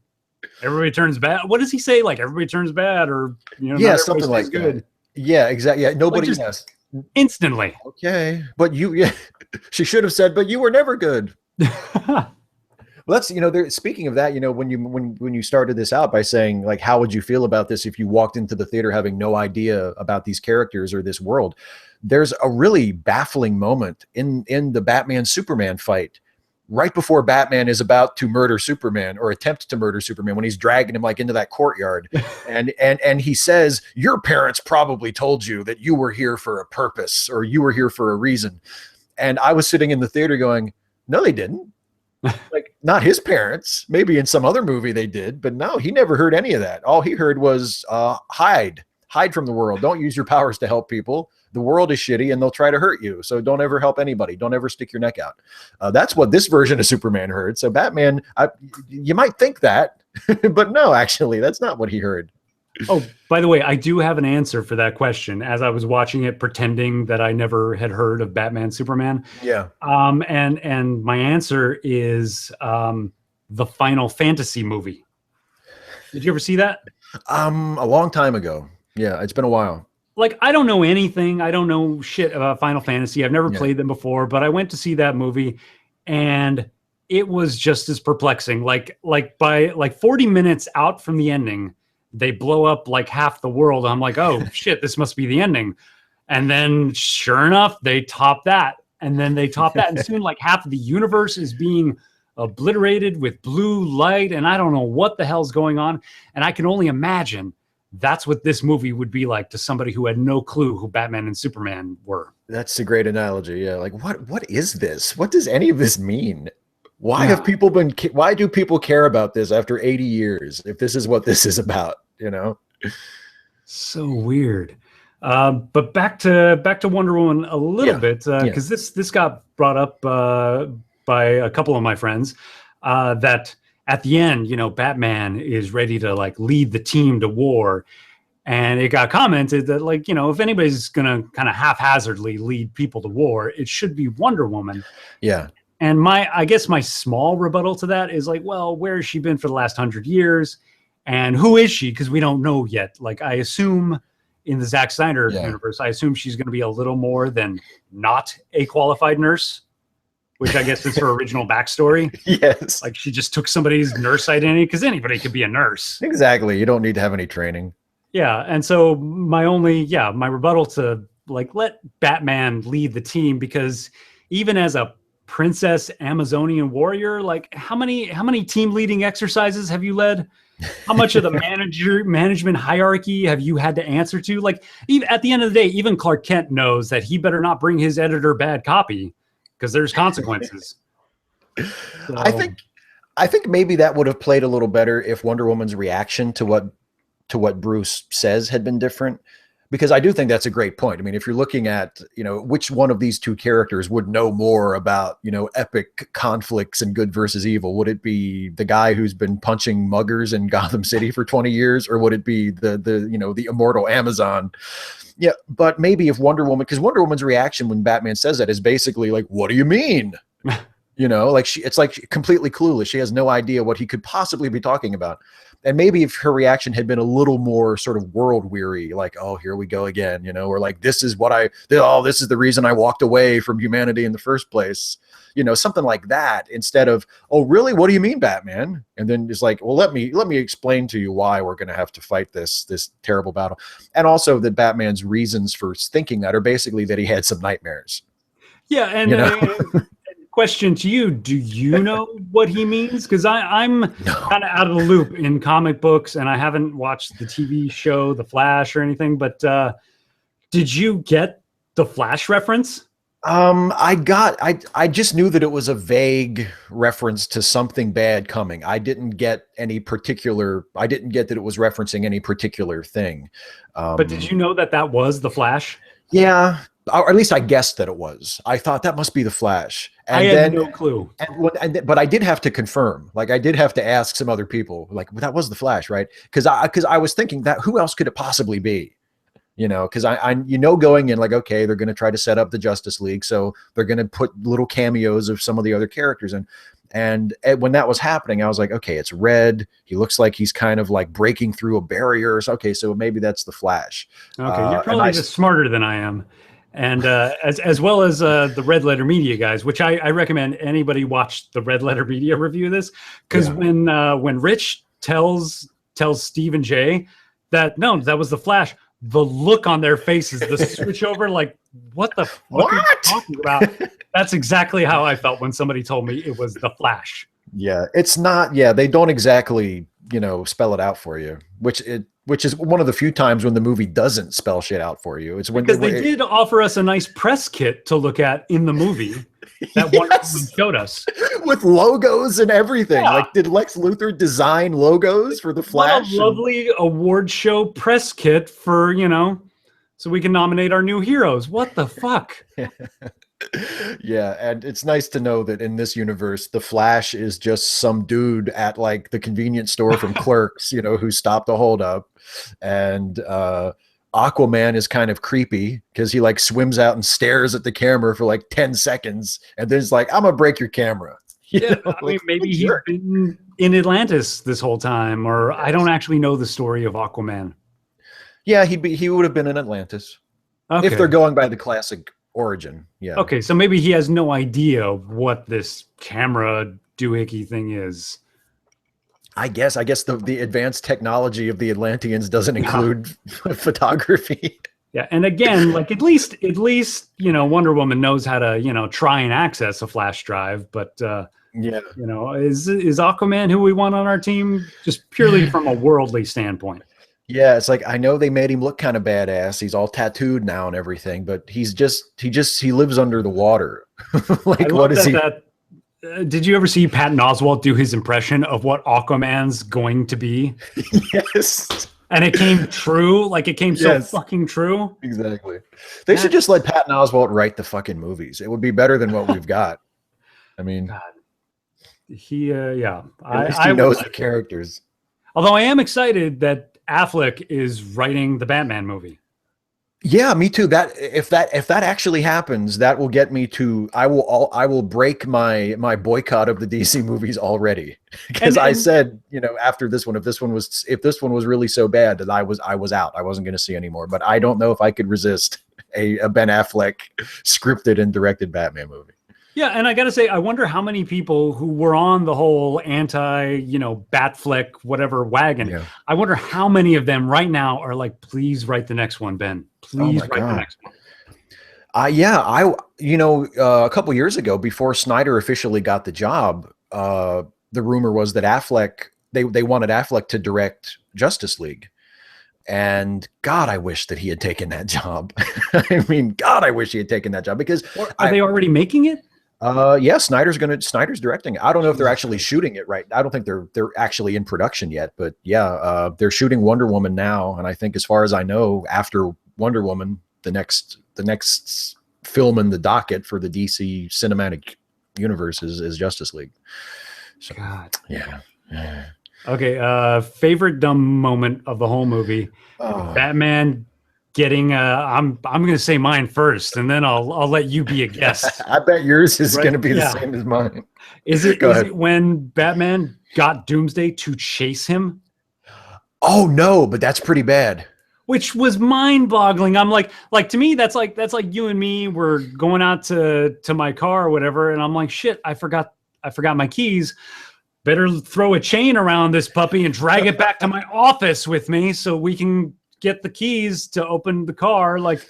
Speaker 1: everybody turns bad. What does he say? Like, everybody turns bad, or, you know,
Speaker 2: yeah, something like good. That. Yeah, exactly. Yeah, nobody has.
Speaker 1: Instantly.
Speaker 2: Okay. But she should have said, but you were never good. Well, that's, speaking of that, when you started this out by saying, like, how would you feel about this if you walked into the theater having no idea about these characters or this world? There's a really baffling moment in the Batman Superman fight right before Batman is about to murder Superman, or attempt to murder Superman, when he's dragging him like into that courtyard. And he says, your parents probably told you that you were here for a purpose, or you were here for a reason. And I was sitting in the theater going, no, they didn't. Like, not his parents. Maybe in some other movie they did, but no, he never heard any of that. All he heard was hide from the world. Don't use your powers to help people. The world is shitty and they'll try to hurt you. So don't ever help anybody. Don't ever stick your neck out. That's what this version of Superman heard. So Batman, you might think that, but no, actually, that's not what he heard.
Speaker 1: Oh, by the way, I do have an answer for that question as I was watching it, pretending that I never had heard of Batman Superman.
Speaker 2: Yeah.
Speaker 1: And my answer is the Final Fantasy movie. Did you ever see that?
Speaker 2: A long time ago. Yeah, it's been a while.
Speaker 1: Like, I don't know anything. I don't know shit about Final Fantasy. I've never played them before, but I went to see that movie and it was just as perplexing. Like by 40 minutes out from the ending, they blow up like half the world. I'm like, oh shit, this must be the ending. And then sure enough, they top that. And then they top that. And soon like half of the universe is being obliterated with blue light. And I don't know what the hell's going on. And I can only imagine that's what this movie would be like to somebody who had no clue who Batman and Superman were.
Speaker 2: That's a great analogy. Yeah. Like, what is this? What does any of this mean? Why do people care about this after 80 years? If this is what this is about,
Speaker 1: So weird. But back to Wonder Woman a little bit, because this got brought up by a couple of my friends, that at the end, Batman is ready to like lead the team to war. And it got commented that, like, if anybody's going to kind of haphazardly lead people to war, it should be Wonder Woman.
Speaker 2: Yeah.
Speaker 1: And I guess my small rebuttal to that is like, well, where has she been for the last 100 years? And who is she? Because we don't know yet. Like, I assume in the Zack Snyder universe, I assume she's going to be a little more than not a qualified nurse, which I guess is her original backstory.
Speaker 2: Yes.
Speaker 1: Like, she just took somebody's nurse identity, because anybody could be a nurse.
Speaker 2: Exactly. You don't need to have any training.
Speaker 1: Yeah. And so my rebuttal to, like, let Batman lead the team, because even as a princess Amazonian warrior, like, how many team leading exercises have you led? How much of the management hierarchy have you had to answer to? Like, even at the end of the day, even Clark Kent knows that he better not bring his editor bad copy, because there's consequences. So,
Speaker 2: I think maybe that would have played a little better if Wonder Woman's reaction to what Bruce says had been different. Because I do think that's a great point. I mean, if you're looking at, which one of these two characters would know more about, epic conflicts and good versus evil, would it be the guy who's been punching muggers in Gotham City for 20 years, or would it be the immortal Amazon? Yeah, but maybe if Wonder Woman, because Wonder Woman's reaction when Batman says that is basically like, what do you mean? Like it's like completely clueless. She has no idea what he could possibly be talking about. And maybe if her reaction had been a little more sort of world weary, like, oh, here we go again, or like, this is the reason I walked away from humanity in the first place, something like that, instead of, oh, really? What do you mean, Batman? And then it's like, well, let me explain to you why we're going to have to fight this terrible battle. And also that Batman's reasons for thinking that are basically that he had some nightmares.
Speaker 1: Yeah. And question to you, do you know what he means? Because I'm kind of out of the loop in comic books, and I haven't watched the TV show The Flash or anything, but did you get the Flash reference?
Speaker 2: I just knew that it was a vague reference to something bad coming. I didn't get that it was referencing any particular thing.
Speaker 1: But did you know that was the Flash?
Speaker 2: Yeah. Or at least I guessed that it was. I thought that must be the Flash. And
Speaker 1: I had no clue.
Speaker 2: But I did have to confirm. Like, I did have to ask some other people. Like, well, that was the Flash, right? Because I was thinking that who else could it possibly be? Because I going in like, okay, they're going to try to set up the Justice League, so they're going to put little cameos of some of the other characters in. And when that was happening, I was like, okay, it's red. He looks like he's kind of like breaking through a barrier. Okay, so maybe that's the Flash.
Speaker 1: Okay, you're probably just smarter than I am. and as well as the Red Letter Media guys, which I recommend anybody watch the Red Letter Media review of this, because when Rich tells Steve and Jay that no, that was the Flash, the look on their faces, the switch over, like, what the fuck are you talking about? That's exactly how I felt when somebody told me it was the Flash.
Speaker 2: Yeah, it's not. Yeah, they don't exactly, spell it out for you, which is one of the few times when the movie doesn't spell shit out for you. It's when
Speaker 1: because they did offer us a nice press kit to look at in the movie that Wonder Woman showed us
Speaker 2: with logos and everything. Yeah. Like, did Lex Luthor design logos for the Flash?
Speaker 1: What a lovely award show press kit for so we can nominate our new heroes. What the fuck?
Speaker 2: Yeah, and it's nice to know that in this universe, the Flash is just some dude at like the convenience store from Clerks, who stopped a holdup, and Aquaman is kind of creepy because he like swims out and stares at the camera for like 10 seconds, and then it's like, "I'm gonna break your camera."
Speaker 1: I mean, maybe he's been in Atlantis this whole time, or I don't actually know the story of Aquaman.
Speaker 2: Yeah, he would have been in Atlantis if they're going by the classic origin. Yeah.
Speaker 1: Okay, so maybe he has no idea what this camera doohickey thing is.
Speaker 2: I guess the advanced technology of the Atlanteans doesn't include photography.
Speaker 1: Yeah, and again, like at least Wonder Woman knows how to try and access a flash drive, but is Aquaman who we want on our team just purely from a worldly standpoint?
Speaker 2: Yeah, it's like, I know they made him look kind of badass. He's all tattooed now and everything, but he lives under the water. Like, what is he?
Speaker 1: Did you ever see Patton Oswalt do his impression of what Aquaman's going to be?
Speaker 2: Yes.
Speaker 1: And it came true. Like, it came so fucking true.
Speaker 2: Exactly. They should just let Patton Oswalt write the fucking movies. It would be better than what we've got. I mean,
Speaker 1: God. He
Speaker 2: knows the characters.
Speaker 1: Although I am excited that Affleck is writing the Batman movie.
Speaker 2: Yeah, me too. That if that actually happens, that will get me to. I will break my boycott of the DC movies already, because I said, after this one, if this one was really so bad, that I was out. I wasn't going to see anymore. But I don't know if I could resist a Ben Affleck scripted and directed Batman movie.
Speaker 1: Yeah, and I got to say, I wonder how many people who were on the whole Batfleck, whatever wagon, I wonder how many of them right now are like, please write the next one, Ben. Please write the next one.
Speaker 2: A couple years ago, before Snyder officially got the job, the rumor was that they wanted Affleck to direct Justice League. And God, I wish that he had taken that job. I mean, God, I wish he had taken that job, because
Speaker 1: are they already making it?
Speaker 2: Yeah, Snyder's directing it. I don't know if they're actually shooting it right. I don't think they're actually in production yet, but yeah, they're shooting Wonder Woman now. And I think, as far as I know, after Wonder Woman, the next film in the docket for the DC cinematic universe is Justice League. So,
Speaker 1: God.
Speaker 2: Yeah.
Speaker 1: Okay. Favorite dumb moment of the whole movie. Batman getting I'm going to say mine first, and then I'll let you be a guest.
Speaker 2: I bet yours is going to be the same as mine.
Speaker 1: Is it when Batman got Doomsday to chase him?
Speaker 2: Oh no, but that's pretty bad.
Speaker 1: Which was mind-boggling. I'm like to me, that's like you and me were going out to my car or whatever, and I'm like, shit, I forgot my keys. Better throw a chain around this puppy and drag it back to my office with me so we can get the keys to open the car. Like,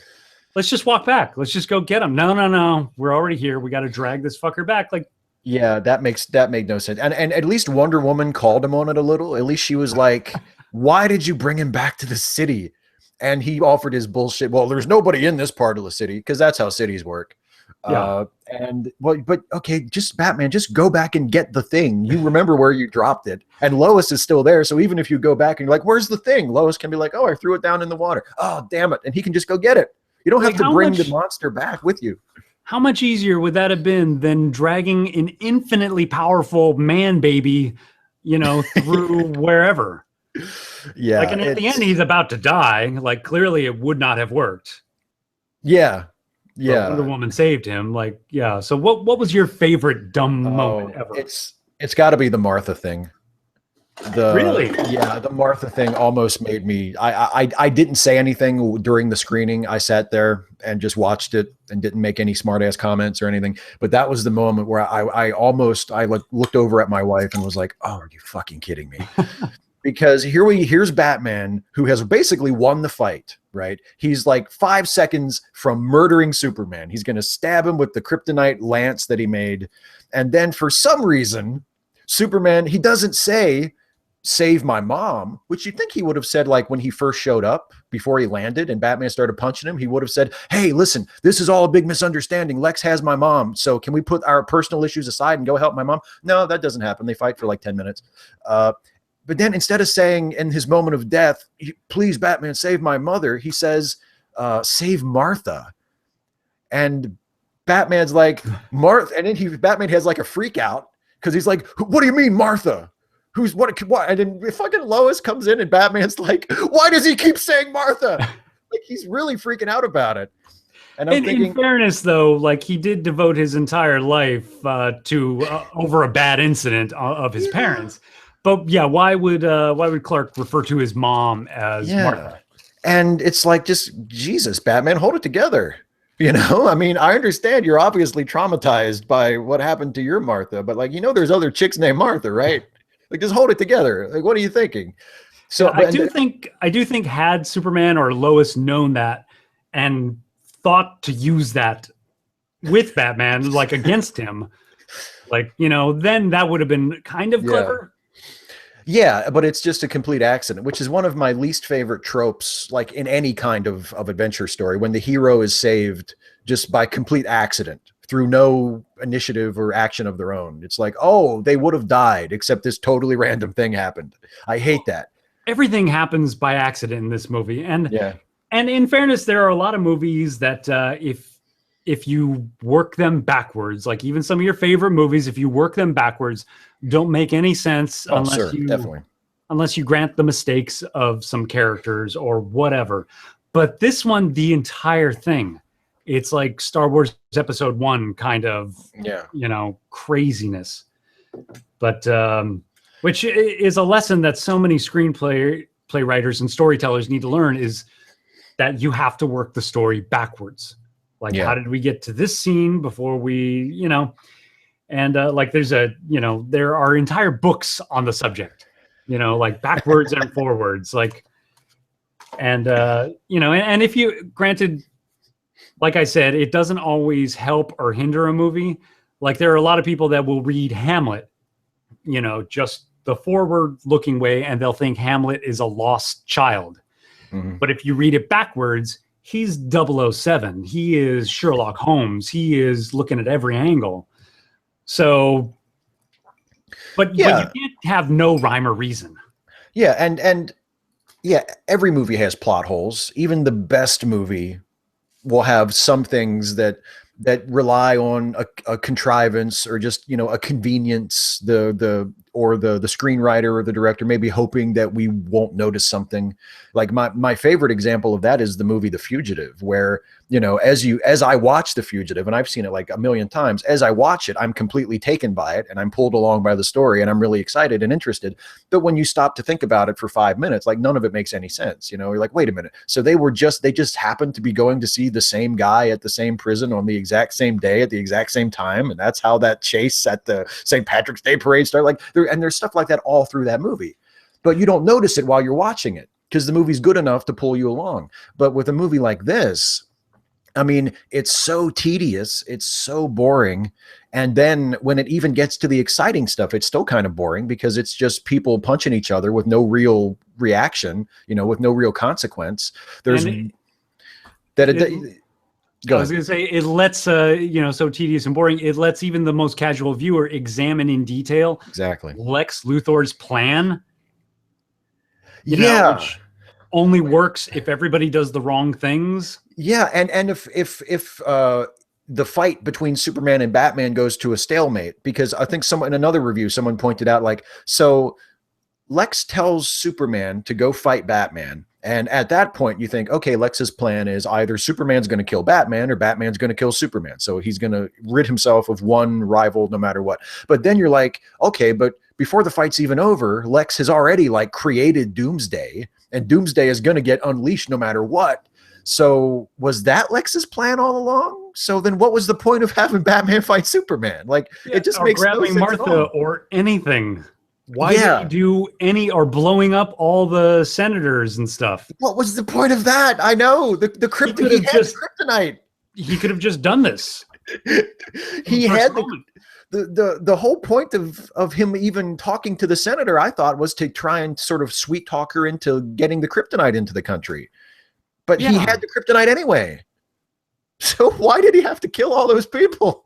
Speaker 1: let's just walk back. Let's just go get them. No. We're already here. We got to drag this fucker back. Like,
Speaker 2: yeah, that made no sense. And at least Wonder Woman called him on it a little. At least she was like, why did you bring him back to the city? And he offered his bullshit. Well, there's nobody in this part of the city, because that's how cities work.
Speaker 1: Yeah.
Speaker 2: But okay, just Batman, just go back and get the thing. You remember where you dropped it, and Lois is still there. So even if you go back and you're like, "Where's the thing?" Lois can be like, "Oh, I threw it down in the water." Oh, damn it! And he can just go get it. You don't have to bring the monster back with you.
Speaker 1: How much easier would that have been than dragging an infinitely powerful man baby, through wherever?
Speaker 2: Yeah.
Speaker 1: Like, and at the end, he's about to die. Like, clearly, it would not have worked.
Speaker 2: Yeah.
Speaker 1: Yeah, Wonder Woman saved him. Like, yeah. So, what was your favorite dumb moment ever?
Speaker 2: It's got to be the Martha thing.
Speaker 1: Really?
Speaker 2: The Martha thing almost made me. I didn't say anything during the screening. I sat there and just watched it and didn't make any smart ass comments or anything. But that was the moment where I looked over at my wife and was like, "Oh, are you fucking kidding me?" Because here's Batman, who has basically won the fight, right? He's like 5 seconds from murdering Superman. He's going to stab him with the kryptonite lance that he made. And then for some reason, Superman, he doesn't say, "Save my mom," which you'd think he would have said, like when he first showed up before he landed and Batman started punching him. He would have said, "Hey, listen, this is all a big misunderstanding. Lex has my mom. So can we put our personal issues aside and go help my mom?" No, that doesn't happen. They fight for like 10 minutes. But then instead of saying in his moment of death, "Please, Batman, save my mother," he says, "Save Martha." And Batman's like, "Martha," and then Batman has like a freak out because he's like, "What do you mean, Martha? Who's what?" And then fucking Lois comes in and Batman's like, "Why does he keep saying Martha?" Like he's really freaking out about it. And I'm thinking,
Speaker 1: in fairness, though, like he did devote his entire life to over a bad incident of his parents. But yeah, why would Clark refer to his mom as Martha?
Speaker 2: And it's like, just Jesus, Batman, hold it together. You know, I mean, I understand you're obviously traumatized by what happened to your Martha, but like, there's other chicks named Martha, right? Like, just hold it together. Like, what are you thinking? So
Speaker 1: I do think had Superman or Lois known that and thought to use that with Batman, like against him, like, then that would have been kind of clever.
Speaker 2: Yeah, but it's just a complete accident, which is one of my least favorite tropes, like in any kind of adventure story, when the hero is saved just by complete accident through no initiative or action of their own. It's like, oh, they would have died, except this totally random thing happened. I hate that.
Speaker 1: Everything happens by accident in this movie. And in fairness, there are a lot of movies that if you work them backwards, like even some of your favorite movies, if you work them backwards, don't make any sense unless you grant the mistakes of some characters or whatever. But this one, the entire thing, it's like Star Wars Episode 1 kind of, craziness. But which is a lesson that so many screenplay writers and storytellers need to learn, is that you have to work the story backwards. Like, how did we get to this scene before we, and like there are entire books on the subject, like backwards and forwards, like, and and if you granted, like I said, it doesn't always help or hinder a movie. Like there are a lot of people that will read Hamlet, just the forward looking way, and they'll think Hamlet is a lost child. Mm-hmm. But if you read it backwards, he's 007. He is Sherlock Holmes. He is looking at every angle. So, but you can't have no rhyme or reason.
Speaker 2: Yeah, and every movie has plot holes. Even the best movie will have some things that rely on a contrivance or just a convenience. The screenwriter or the director may be hoping that we won't notice something. Like my favorite example of that is the movie The Fugitive, where as I watch The Fugitive, and I've seen it like a million times, as I watch it, I'm completely taken by it and I'm pulled along by the story and I'm really excited and interested. But when you stop to think about it for 5 minutes, like none of it makes any sense. You're like, wait a minute. So they just happened to be going to see the same guy at the same prison on the exact same day at the exact same time. And that's how that chase at the St. Patrick's Day parade started. Like there's stuff like that all through that movie, but you don't notice it while you're watching it because the movie's good enough to pull you along. But with a movie like this, I mean, it's so tedious, it's so boring. And then when it even gets to the exciting stuff, it's still kind of boring because it's just people punching each other with no real reaction, with no real consequence. There's I was going to say, it lets,
Speaker 1: so tedious and boring, it lets even the most casual viewer examine in detail Lex Luthor's plan. Which only works if everybody does the wrong things.
Speaker 2: Yeah, and if the fight between Superman and Batman goes to a stalemate, because I think in another review, someone pointed out, like, so Lex tells Superman to go fight Batman. And at that point, you think, okay, Lex's plan is either Superman's going to kill Batman or Batman's going to kill Superman. So he's going to rid himself of one rival no matter what. But then you're like, okay, but before the fight's even over, Lex has already like created Doomsday, and Doomsday is going to get unleashed no matter what. So was that Lex's plan all along? So then what was the point of having Batman fight Superman? Like, it just
Speaker 1: or
Speaker 2: makes no
Speaker 1: grabbing
Speaker 2: sense
Speaker 1: Martha
Speaker 2: at all.
Speaker 1: or anything. Why did he do any, or blowing up all the senators and stuff?
Speaker 2: What was the point of that? I know the kryptonite.
Speaker 1: He could have just done this.
Speaker 2: He had the whole point of him even talking to the senator, I thought, was to try and sort of sweet talk her into getting the kryptonite into the country. But he had the kryptonite anyway. So why did he have to kill all those people?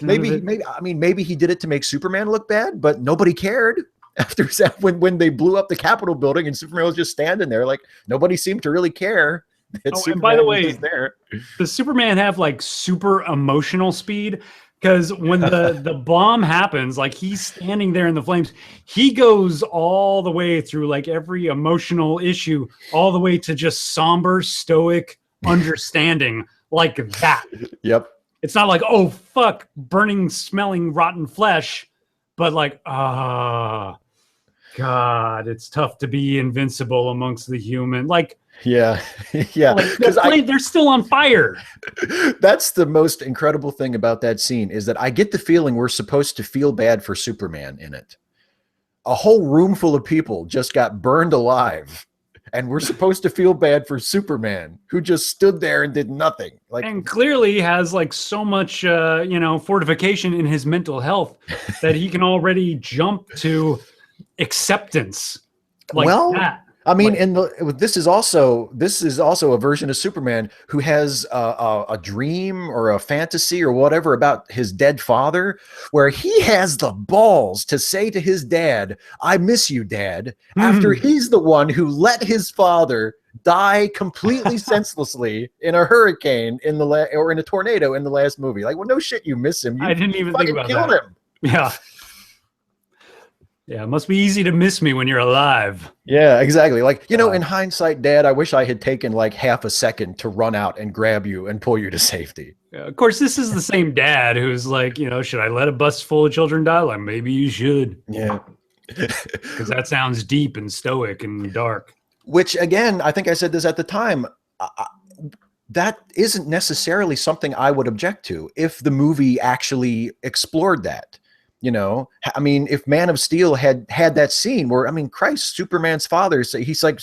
Speaker 2: Maybe he did it to make Superman look bad, but nobody cared after when they blew up the Capitol building and Superman was just standing there. Like, nobody seemed to really care.
Speaker 1: And by the way, does Superman have like super emotional speed? Because when the bomb happens, like, he's standing there in the flames, he goes all the way through like every emotional issue, all the way to just somber, stoic understanding like that.
Speaker 2: Yep.
Speaker 1: It's not like, oh, fuck, burning, smelling, rotten flesh, but like, God, it's tough to be invincible amongst the human. Like,
Speaker 2: yeah.
Speaker 1: Like, they're still on fire.
Speaker 2: That's the most incredible thing about that scene, is that I get the feeling we're supposed to feel bad for Superman in it. A whole room full of people just got burned alive, and we're supposed to feel bad for Superman, who just stood there and did nothing. Like,
Speaker 1: and clearly has like so much, fortification in his mental health that he can already jump to acceptance. Like that.
Speaker 2: I mean, this is also a version of Superman who has a dream or a fantasy or whatever about his dead father, where he has the balls to say to his dad, "I miss you, Dad," after he's the one who let his father die completely senselessly in a hurricane or in a tornado in the last movie. Like, well, no shit, you miss him.
Speaker 1: I didn't even think about that.
Speaker 2: Him.
Speaker 1: Yeah. Yeah, it must be easy to miss me when you're alive.
Speaker 2: Yeah, exactly. Like, in hindsight, Dad, I wish I had taken like half a second to run out and grab you and pull you to safety.
Speaker 1: Yeah, of course, this is the same dad who's like, should I let a bus full of children die? Like, maybe you should.
Speaker 2: Yeah.
Speaker 1: Because that sounds deep and stoic and dark.
Speaker 2: Which, again, I think I said this at the time. That isn't necessarily something I would object to if the movie actually explored that. I mean, if Man of Steel had that scene where, I mean, Christ, Superman's father, he's like,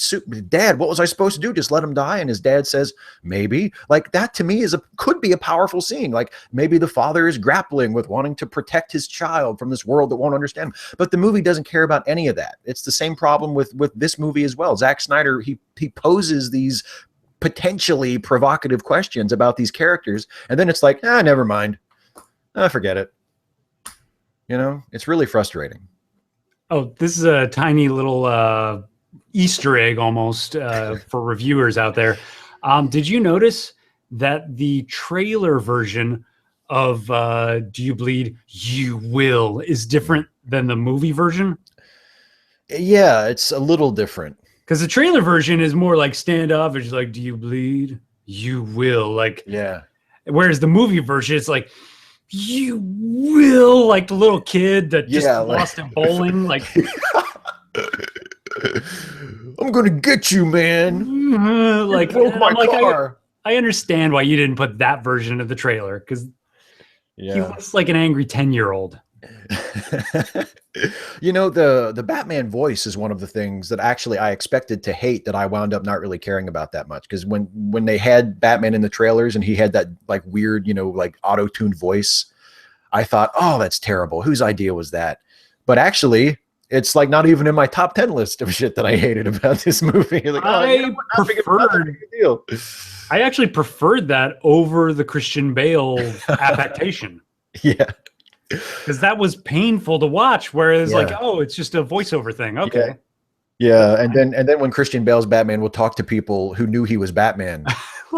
Speaker 2: "Dad, what was I supposed to do? Just let him die?" And his dad says, "Maybe." Like, that to me could be a powerful scene. Like, maybe the father is grappling with wanting to protect his child from this world that won't understand him. But the movie doesn't care about any of that. It's the same problem with this movie as well. Zack Snyder, he poses these potentially provocative questions about these characters, and then it's like, never mind. Forget it. It's really frustrating.
Speaker 1: Oh, this is a tiny little Easter egg almost for reviewers out there. Did you notice that the trailer version of Do You Bleed? You Will is different than the movie version?
Speaker 2: Yeah, it's a little different.
Speaker 1: Because the trailer version is more like standoffish, like, "Do you bleed? You will." Like,
Speaker 2: yeah.
Speaker 1: Whereas the movie version, it's like, "You will," like the little kid that just lost at bowling. Like,
Speaker 2: "I'm gonna get you, man."
Speaker 1: Like,
Speaker 2: broke my car.
Speaker 1: I understand why you didn't put that version of the trailer, because he looks like an angry 10-year-old.
Speaker 2: The Batman voice is one of the things that actually I expected to hate, that I wound up not really caring about that much. Because when they had Batman in the trailers and he had that like weird, like auto-tuned voice, I thought, oh, that's terrible. Whose idea was that? But actually, it's like not even in my top 10 list of shit that I hated about this movie. Like,
Speaker 1: I actually preferred that over the Christian Bale adaptation.
Speaker 2: Yeah.
Speaker 1: Because that was painful to watch, whereas like, oh, it's just a voiceover thing. Okay.
Speaker 2: Yeah. And then when Christian Bale's Batman would talk to people who knew he was Batman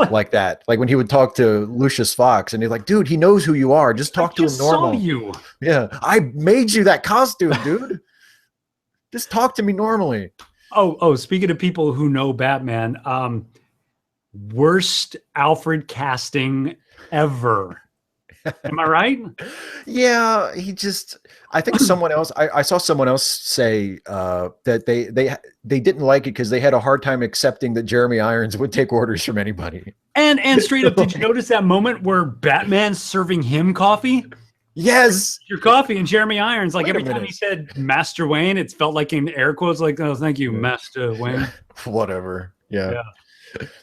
Speaker 2: like that, like when he would talk to Lucius Fox and he's like, "Dude, he knows who you are. Just talk to him normal."
Speaker 1: I saw you.
Speaker 2: Yeah. "I made you that costume, dude. Just talk to me normally."
Speaker 1: Oh, speaking of people who know Batman, worst Alfred casting ever. Am I right?
Speaker 2: Yeah, I think someone else, I saw someone else say that they didn't like it because they had a hard time accepting that Jeremy Irons would take orders from anybody.
Speaker 1: And straight up, did you notice that moment where Batman's serving him coffee?
Speaker 2: Yes.
Speaker 1: Your coffee, and Jeremy Irons, like
Speaker 2: Wait a
Speaker 1: every time
Speaker 2: minute.
Speaker 1: he said Master Wayne, it felt like in air quotes, like, oh, thank you, Master Wayne.
Speaker 2: Whatever. Yeah.
Speaker 1: Yeah.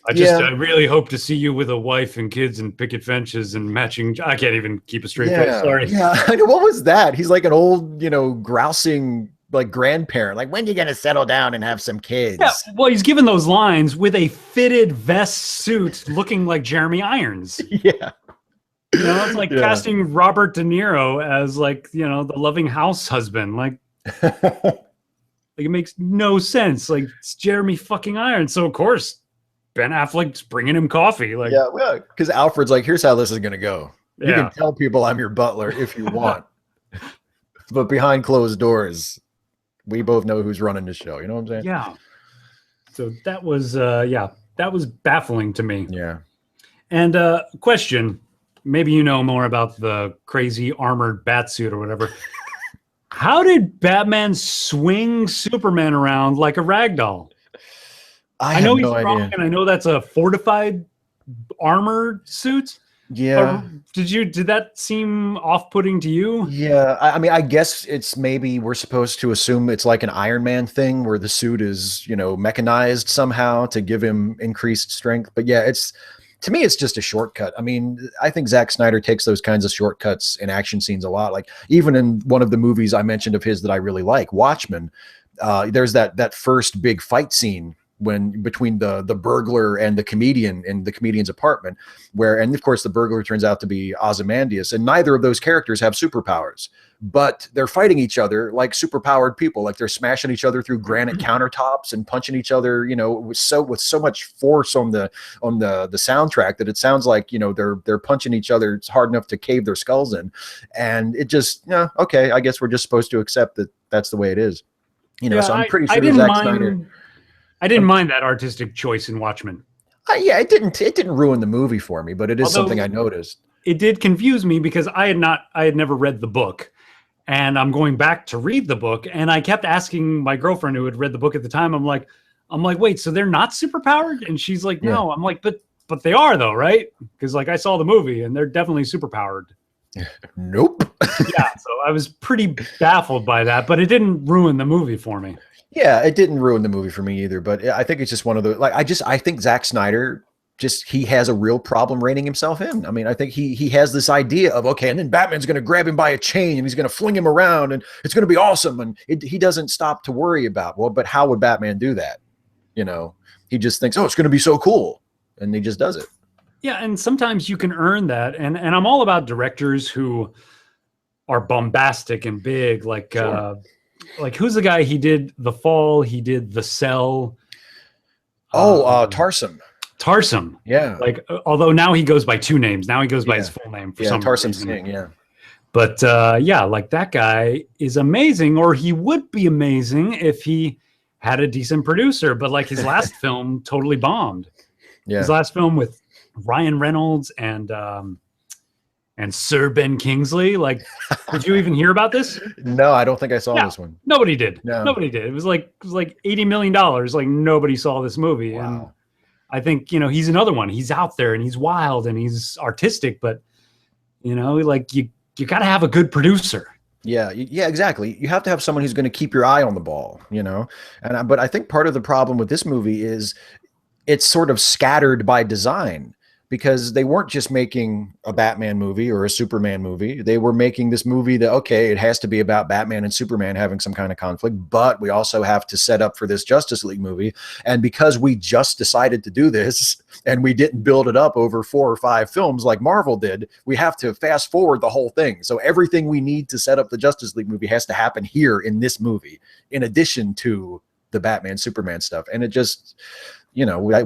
Speaker 1: I
Speaker 2: Yeah.
Speaker 1: really hope to see you with a wife and kids and picket fences and matching. I can't even keep a straight face.
Speaker 2: Yeah.
Speaker 1: Sorry.
Speaker 2: Yeah. I know, what was that? He's like an old, grousing like grandparent. Like, when are you gonna settle down and have some kids?
Speaker 1: Yeah. Well, he's given those lines with a fitted vest suit looking like Jeremy Irons.
Speaker 2: Yeah.
Speaker 1: It's like casting Robert De Niro as like, the loving house husband. Like it makes no sense. Like, it's Jeremy fucking Irons. So of course Ben Affleck's bringing him coffee. Like,
Speaker 2: yeah, well, because Alfred's like, here's how this is gonna go. You can tell people I'm your butler if you want, but behind closed doors, we both know who's running the show. You know what I'm saying?
Speaker 1: Yeah. So that was that was baffling to me.
Speaker 2: Yeah.
Speaker 1: And question, maybe you know more about the crazy armored bat suit or whatever. How did Batman swing Superman around like a rag doll? I know he's strong, and I know that's a fortified armor suit.
Speaker 2: Yeah.
Speaker 1: Did that seem off-putting to you?
Speaker 2: Yeah. I mean, I guess it's maybe we're supposed to assume it's like an Iron Man thing where the suit is, mechanized somehow to give him increased strength. But yeah, to me, it's just a shortcut. I mean, I think Zack Snyder takes those kinds of shortcuts in action scenes a lot. Like, even in one of the movies I mentioned of his that I really like, Watchmen, there's that first big fight scene between the burglar and the comedian in the comedian's apartment, and of course the burglar turns out to be Ozymandias, and neither of those characters have superpowers, but they're fighting each other like superpowered people. Like, they're smashing each other through granite countertops and punching each other, with so much force on the soundtrack that it sounds like, they're punching each other. It's hard enough to cave their skulls in. And it just, okay, I guess we're just supposed to accept that that's the way it is. So I'm pretty sure Zack Snyder.
Speaker 1: I didn't mind that artistic choice in Watchmen.
Speaker 2: Yeah, it didn't ruin the movie for me, but it is something I noticed.
Speaker 1: It did confuse me because I had never read the book, and I'm going back to read the book, and I kept asking my girlfriend who had read the book at the time. I'm like, wait, so they're not superpowered? And she's like, no. I'm like, but they are though, right? Because like I saw the movie, and they're definitely superpowered.
Speaker 2: Nope.
Speaker 1: Yeah, so I was pretty baffled by that, but it didn't ruin the movie for me.
Speaker 2: Yeah, it didn't ruin the movie for me either, but I think it's just one of the, like, I think Zack Snyder he has a real problem reining himself in. I mean, I think he has this idea of, okay, and then Batman's going to grab him by a chain and he's going to fling him around and it's going to be awesome. And he doesn't stop to worry about, well, but how would Batman do that? He just thinks, oh, it's going to be so cool. And he just does it.
Speaker 1: Yeah. And sometimes you can earn that. And I'm all about directors who are bombastic and big, like, sure. Like, who's the guy? He did The Fall. He did The Cell.
Speaker 2: Tarsem.
Speaker 1: Tarsem.
Speaker 2: Yeah.
Speaker 1: Like, although now he goes by two names. Now he goes by his full name for some
Speaker 2: Tarsem
Speaker 1: reason.
Speaker 2: Singh, yeah.
Speaker 1: But like that guy is amazing, or he would be amazing if he had a decent producer. But like his last film totally bombed. Yeah. His last film with Ryan Reynolds and Sir Ben Kingsley. Like, did you even hear about this?
Speaker 2: No, I don't think I saw this one.
Speaker 1: Nobody did.
Speaker 2: No.
Speaker 1: Nobody did. It was like $80 million. Like, nobody saw this movie.
Speaker 2: Wow.
Speaker 1: And I think, he's another one. He's out there and he's wild and he's artistic, but like you got to have a good producer.
Speaker 2: Yeah, exactly. You have to have someone who's going to keep your eye on the ball, but I think part of the problem with this movie is it's sort of scattered by design, because they weren't just making a Batman movie or a Superman movie. They were making this movie that, okay, it has to be about Batman and Superman having some kind of conflict, but we also have to set up for this Justice League movie. And because we just decided to do this and we didn't build it up over 4 or 5 films like Marvel did, we have to fast forward the whole thing. So everything we need to set up the Justice League movie has to happen here in this movie, in addition to the Batman Superman stuff. And it just, we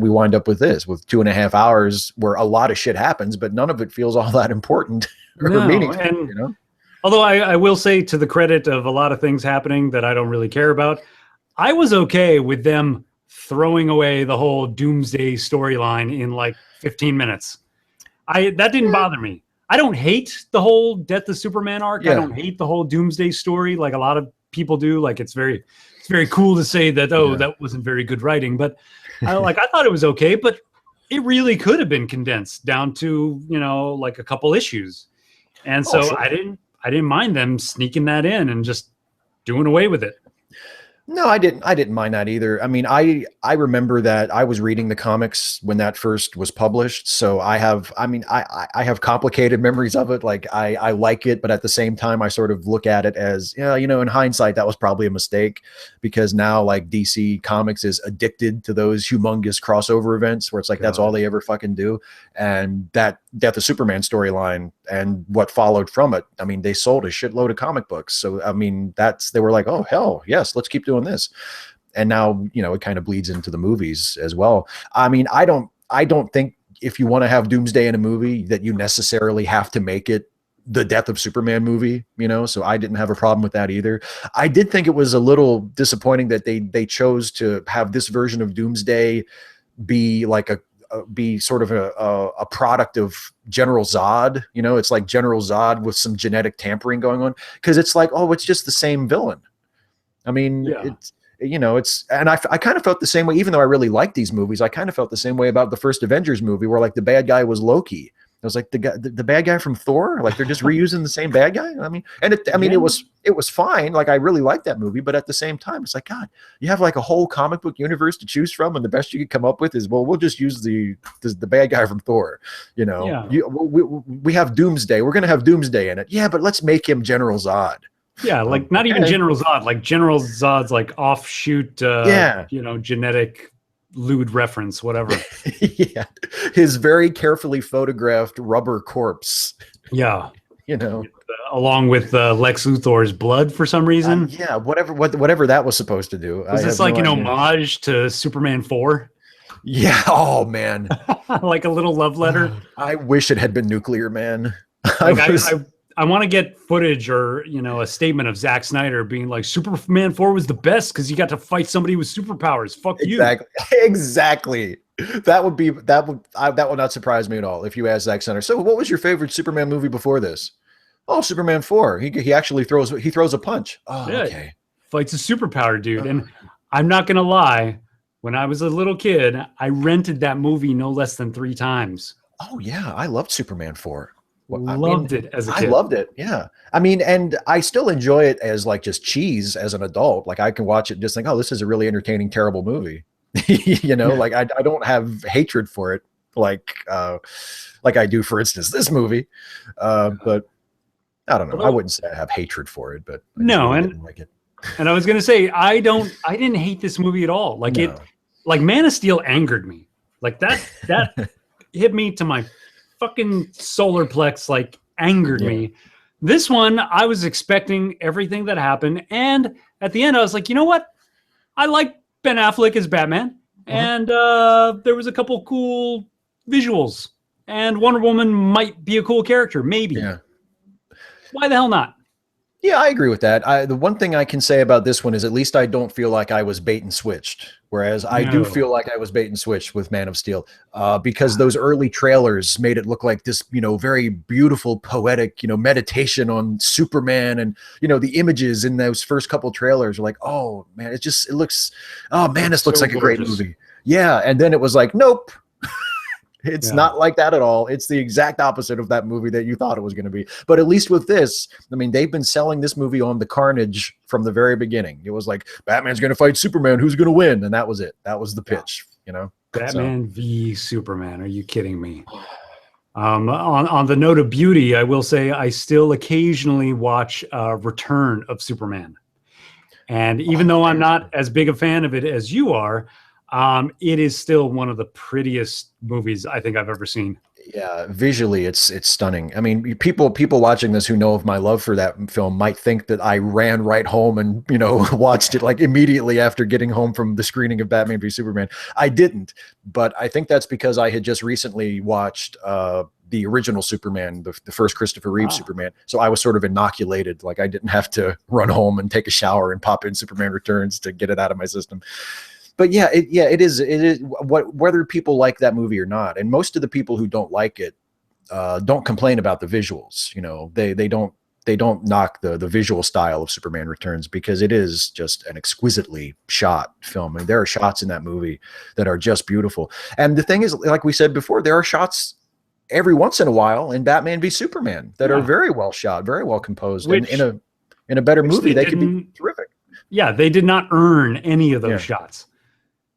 Speaker 2: wind up with 2.5 hours where a lot of shit happens, but none of it feels all that important or meaningful.
Speaker 1: And although I will say, to the credit of a lot of things happening that I don't really care about, I was okay with them throwing away the whole Doomsday storyline in like 15 minutes. That didn't bother me. I don't hate the whole Death of Superman arc.
Speaker 2: Yeah.
Speaker 1: I don't hate the whole Doomsday story like a lot of people do. Like it's very cool to say that, oh, that wasn't very good writing, but I thought it was okay, but it really could have been condensed down to, like a couple issues. And so
Speaker 2: sure.
Speaker 1: I didn't mind them sneaking that in and just doing away with it.
Speaker 2: No, I didn't mind that either. I mean, I remember that I was reading the comics when that first was published. So I have complicated memories of it. Like I like it, but at the same time, I sort of look at it as, in hindsight, that was probably a mistake, because now like DC Comics is addicted to those humongous crossover events where it's like, that's all they ever fucking do. And that Death of Superman storyline and what followed from it, I mean, they sold a shitload of comic books. So, I mean, they were like, oh, hell yes, let's keep doing this. And now, it kind of bleeds into the movies as well. I mean, I don't think if you want to have Doomsday in a movie that you necessarily have to make it the Death of Superman movie, so I didn't have a problem with that either. I did think it was a little disappointing that they chose to have this version of Doomsday be like be sort of a product of General Zod. It's like General Zod with some genetic tampering going on, because it's like, oh, it's just the same villain. I mean, and I kind of felt the same way, even though I really liked these movies. I kind of felt the same way about the first Avengers movie, where like the bad guy was Loki. I was like, the bad guy from Thor, like they're just reusing the same bad guy. I mean, it was fine. Like I really liked that movie, but at the same time, it's like, God, you have like a whole comic book universe to choose from, and the best you could come up with is, well, we'll just use the bad guy from Thor. We have Doomsday. We're gonna have Doomsday in it. Yeah, but let's make him General Zod.
Speaker 1: Yeah, like not even General Zod, like General Zod's like offshoot, genetic lewd reference, whatever.
Speaker 2: Yeah, his very carefully photographed rubber corpse.
Speaker 1: Yeah,
Speaker 2: along
Speaker 1: with Lex Luthor's blood for some reason.
Speaker 2: Yeah, whatever that was supposed to do.
Speaker 1: Was this like an homage to Superman 4?
Speaker 2: Yeah. Oh man,
Speaker 1: like a little love letter.
Speaker 2: I wish it had been Nuclear Man.
Speaker 1: I want to get footage or, a statement of Zack Snyder being like, Superman 4 was the best because you got to fight somebody with superpowers. Fuck you.
Speaker 2: Exactly. That would not surprise me at all if you asked Zack Snyder, so what was your favorite Superman movie before this? Oh, Superman 4. He actually throws a punch. Oh, yeah, okay.
Speaker 1: Fights a superpower dude. And I'm not going to lie. When I was a little kid, I rented that movie no less than 3 times.
Speaker 2: Oh yeah. I loved Superman 4.
Speaker 1: Loved it as a kid.
Speaker 2: I loved it. Yeah. I mean, and I still enjoy it as like just cheese as an adult. Like I can watch it and just think, oh, this is a really entertaining, terrible movie. Like I don't have hatred for it. Like I do, for instance, this movie. But I don't know. I wouldn't say I have hatred for it, but
Speaker 1: no. And didn't like it. And I was going to say, I didn't hate this movie at all. Like like Man of Steel angered me. Like that hit me to my fucking solar plex, like angered me. This one, I was expecting everything that happened, and at the end I was like, you know what, I like Ben Affleck as Batman, and there was a couple cool visuals, and Wonder Woman might be a cool character, maybe. Why the hell not?
Speaker 2: Yeah, I agree with that. The one thing I can say about this one is at least I don't feel like I was bait and switched. Whereas I do feel like I was bait and switched with Man of Steel, because those early trailers made it look like this, very beautiful, poetic, meditation on Superman. And, the images in those first couple trailers are like, oh man, this looks like a great movie. Yeah. And then it was like, nope. It's not like that at all. It's the exact opposite of that movie that you thought it was going to be. But at least with this, I mean, they've been selling this movie on the carnage from the very beginning. It was like, Batman's going to fight Superman. Who's going to win? And that was it. That was the pitch,
Speaker 1: Batman v Superman. Are you kidding me? On the note of beauty, I will say I still occasionally watch Return of Superman. And even though I'm not as big a fan of it as you are, it is still one of the prettiest movies I think I've ever seen.
Speaker 2: Yeah, visually it's stunning. I mean, people watching this who know of my love for that film might think that I ran right home and, watched it like immediately after getting home from the screening of Batman v Superman. I didn't, but I think that's because I had just recently watched the original Superman, the first Christopher Reeve Superman. So I was sort of inoculated. Like I didn't have to run home and take a shower and pop in Superman Returns to get it out of my system. But it is whether people like that movie or not. And most of the people who don't like it don't complain about the visuals. You know, they don't knock the visual style of Superman Returns, because it is just an exquisitely shot film. And there are shots in that movie that are just beautiful. And the thing is, like we said before, there are shots every once in a while in Batman v Superman that are very well shot, very well composed. And in a better movie, they could be terrific.
Speaker 1: Yeah, they did not earn any of those shots.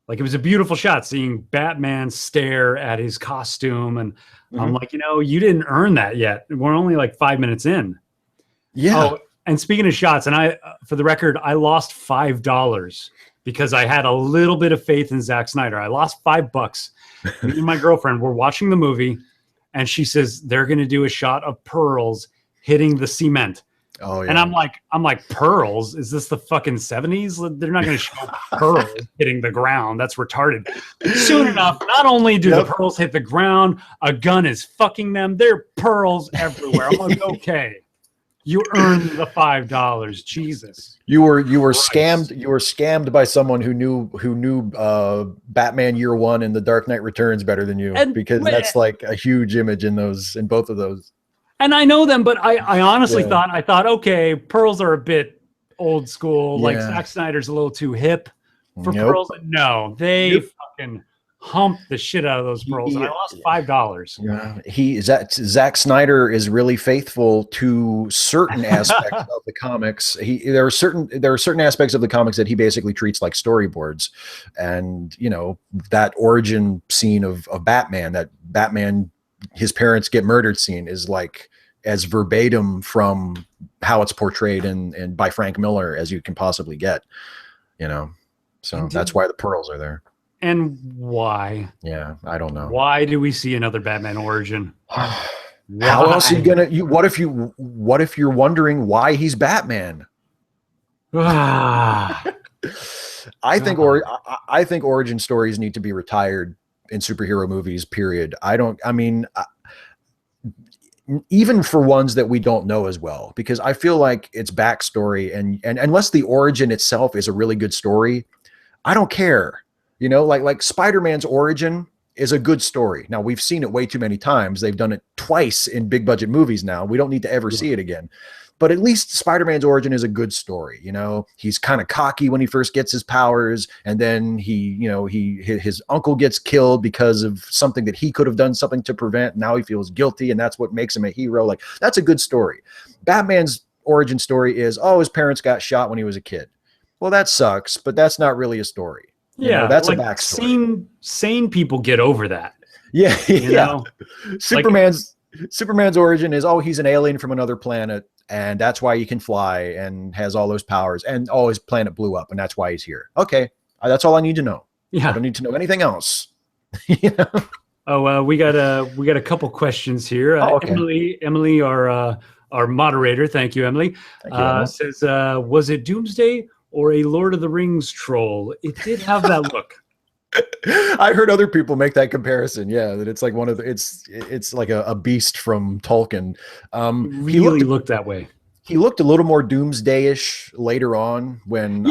Speaker 1: Like, it was a beautiful shot seeing Batman stare at his costume. And I'm like, you know, you didn't earn that yet. We're only like 5 minutes in.
Speaker 2: Yeah.
Speaker 1: Oh, and speaking of shots, and I, for the record, I lost $5 because I had a little bit of faith in Zack Snyder. I lost $5. Me and my girlfriend were watching the movie, and she says they're going to do a shot of pearls hitting the cement.
Speaker 2: Oh, yeah.
Speaker 1: And I'm like, pearls? Is this the fucking 70s? They're not going to show pearls hitting the ground. That's retarded. Soon enough, not only do the pearls hit the ground, a gun is fucking them. There are pearls everywhere. I'm like, okay, you earned the $5. Jesus.
Speaker 2: You were scammed. You were scammed by someone who knew Batman Year One and The Dark Knight Returns better than you, because that's like a huge image in both of those.
Speaker 1: And I know them, but I honestly thought, okay, pearls are a bit old school. Like, Zack Snyder's a little too hip for pearls. No, they fucking humped the shit out of those pearls, and I lost $5.
Speaker 2: Yeah, Zack Snyder is really faithful to certain aspects of the comics. There are certain aspects of the comics that he basically treats like storyboards, and you know, that origin scene of Batman, that Batman, his parents get murdered scene, is like as verbatim from how it's portrayed and by Frank Miller as you can possibly get, you know. So that's why the pearls are there.
Speaker 1: And why?
Speaker 2: Yeah, I don't know.
Speaker 1: Why do we see another Batman origin?
Speaker 2: How else are you gonna? What if you're wondering why he's Batman?
Speaker 1: Ah.
Speaker 2: I think origin stories need to be retired in superhero movies, period. Even for ones that we don't know as well, because I feel like it's backstory, and unless the origin itself is a really good story, I don't care. You know, like Spider-Man's origin is a good story. Now, we've seen it way too many times. They've done it twice in big budget movies now. We don't need to ever see it again. But at least Spider-Man's origin is a good story. You know, he's kind of cocky when he first gets his powers, and then his uncle gets killed because of something that he could have done something to prevent. Now he feels guilty, and that's what makes him a hero. Like, that's a good story. Batman's origin story is, his parents got shot when he was a kid. Well, that sucks, but that's not really a story. You know, that's like a backstory.
Speaker 1: Sane people get over that.
Speaker 2: Yeah,
Speaker 1: you know?
Speaker 2: Superman's origin is, he's an alien from another planet, and that's why he can fly and has all those powers, and his planet blew up, and that's why he's here. Okay, that's all I need to know.
Speaker 1: Yeah,
Speaker 2: I don't need to know anything else. You know?
Speaker 1: We got a couple questions here.
Speaker 2: Okay.
Speaker 1: Emily, our moderator. Thank you, Emily. Says, was it Doomsday or a Lord of the Rings troll? It did have that look.
Speaker 2: I heard other people make that comparison. Yeah, that it's like it's like a beast from Tolkien.
Speaker 1: He looked that way.
Speaker 2: He looked a little more Doomsday-ish later on when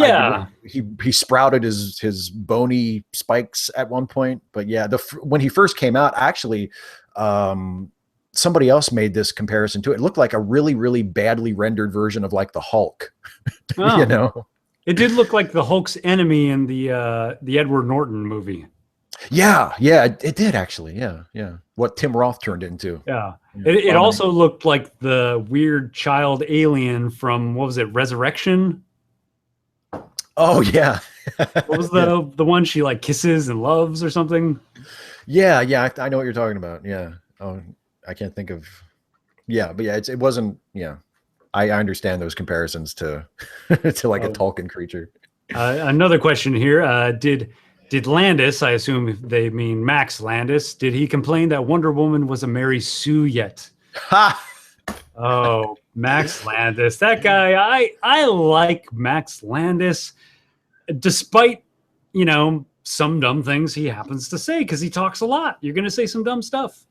Speaker 2: he sprouted his bony spikes at one point. But yeah, when he first came out, actually, somebody else made this comparison too. It looked like a really, really badly rendered version of like the Hulk.
Speaker 1: Oh.
Speaker 2: You know.
Speaker 1: It did look like the Hulk's enemy in the Edward Norton movie.
Speaker 2: Yeah, it did actually. Yeah. What Tim Roth turned into.
Speaker 1: Yeah. It also looked like the weird child alien from, what was it, Resurrection?
Speaker 2: Oh yeah.
Speaker 1: What was the one she like kisses and loves or something?
Speaker 2: Yeah. I know what you're talking about. Yeah. Oh, I can't think of. Yeah, but yeah, it wasn't. Yeah. I understand those comparisons to like a Tolkien creature.
Speaker 1: Another question here. Did Landis, I assume they mean Max Landis, did he complain that Wonder Woman was a Mary Sue yet?
Speaker 2: Ha!
Speaker 1: Oh, Max Landis. That guy, I like Max Landis, despite, some dumb things he happens to say, because he talks a lot. You're going to say some dumb stuff.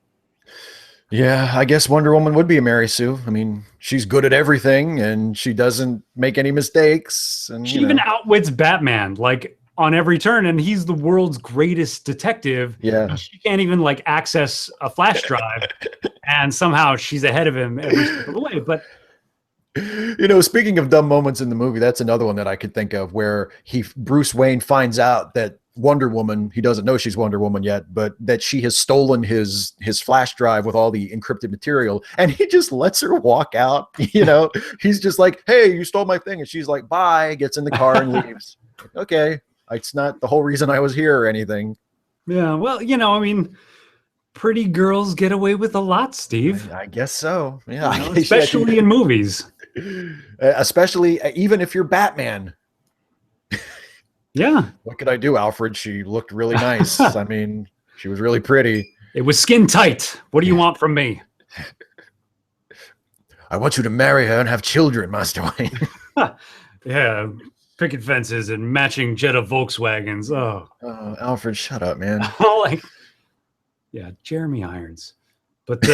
Speaker 2: Yeah, I guess Wonder Woman would be a Mary Sue. I mean, she's good at everything, and she doesn't make any mistakes. And
Speaker 1: she even outwits Batman. Like, on every turn, and he's the world's greatest detective.
Speaker 2: Yeah.
Speaker 1: And she can't even like access a flash drive, and somehow she's ahead of him every step of the way. But
Speaker 2: Speaking of dumb moments in the movie, that's another one that I could think of where Bruce Wayne finds out that Wonder Woman, he doesn't know she's Wonder Woman yet, but that she has stolen his flash drive with all the encrypted material, and he just lets her walk out. He's just like, "Hey, you stole my thing," and she's like, "Bye," gets in the car and leaves. Okay, it's not the whole reason I was here or anything.
Speaker 1: yeah, well, I mean, pretty girls get away with a lot, Steve.
Speaker 2: I guess so. Yeah,
Speaker 1: Especially in movies.
Speaker 2: Especially even if you're Batman.
Speaker 1: Yeah.
Speaker 2: What could I do, Alfred? She looked really nice. I mean, she was really pretty.
Speaker 1: It was skin tight. What do you want from me?
Speaker 2: I want you to marry her and have children, Master Wayne.
Speaker 1: Yeah. Picket fences and matching Jetta Volkswagens. Oh,
Speaker 2: Alfred, shut up, man.
Speaker 1: Yeah, Jeremy Irons. But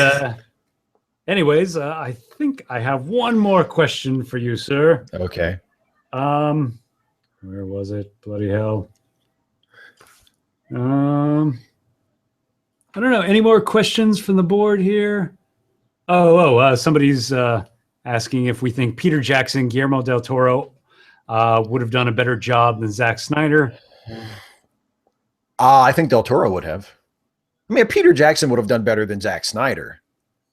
Speaker 1: anyways, I think I have one more question for you, sir.
Speaker 2: Okay.
Speaker 1: Where was it? Bloody hell. I don't know. Any more questions from the board here? Somebody's asking if we think Peter Jackson, Guillermo del Toro would have done a better job than Zack Snyder.
Speaker 2: I think del Toro would have. I mean, Peter Jackson would have done better than Zack Snyder,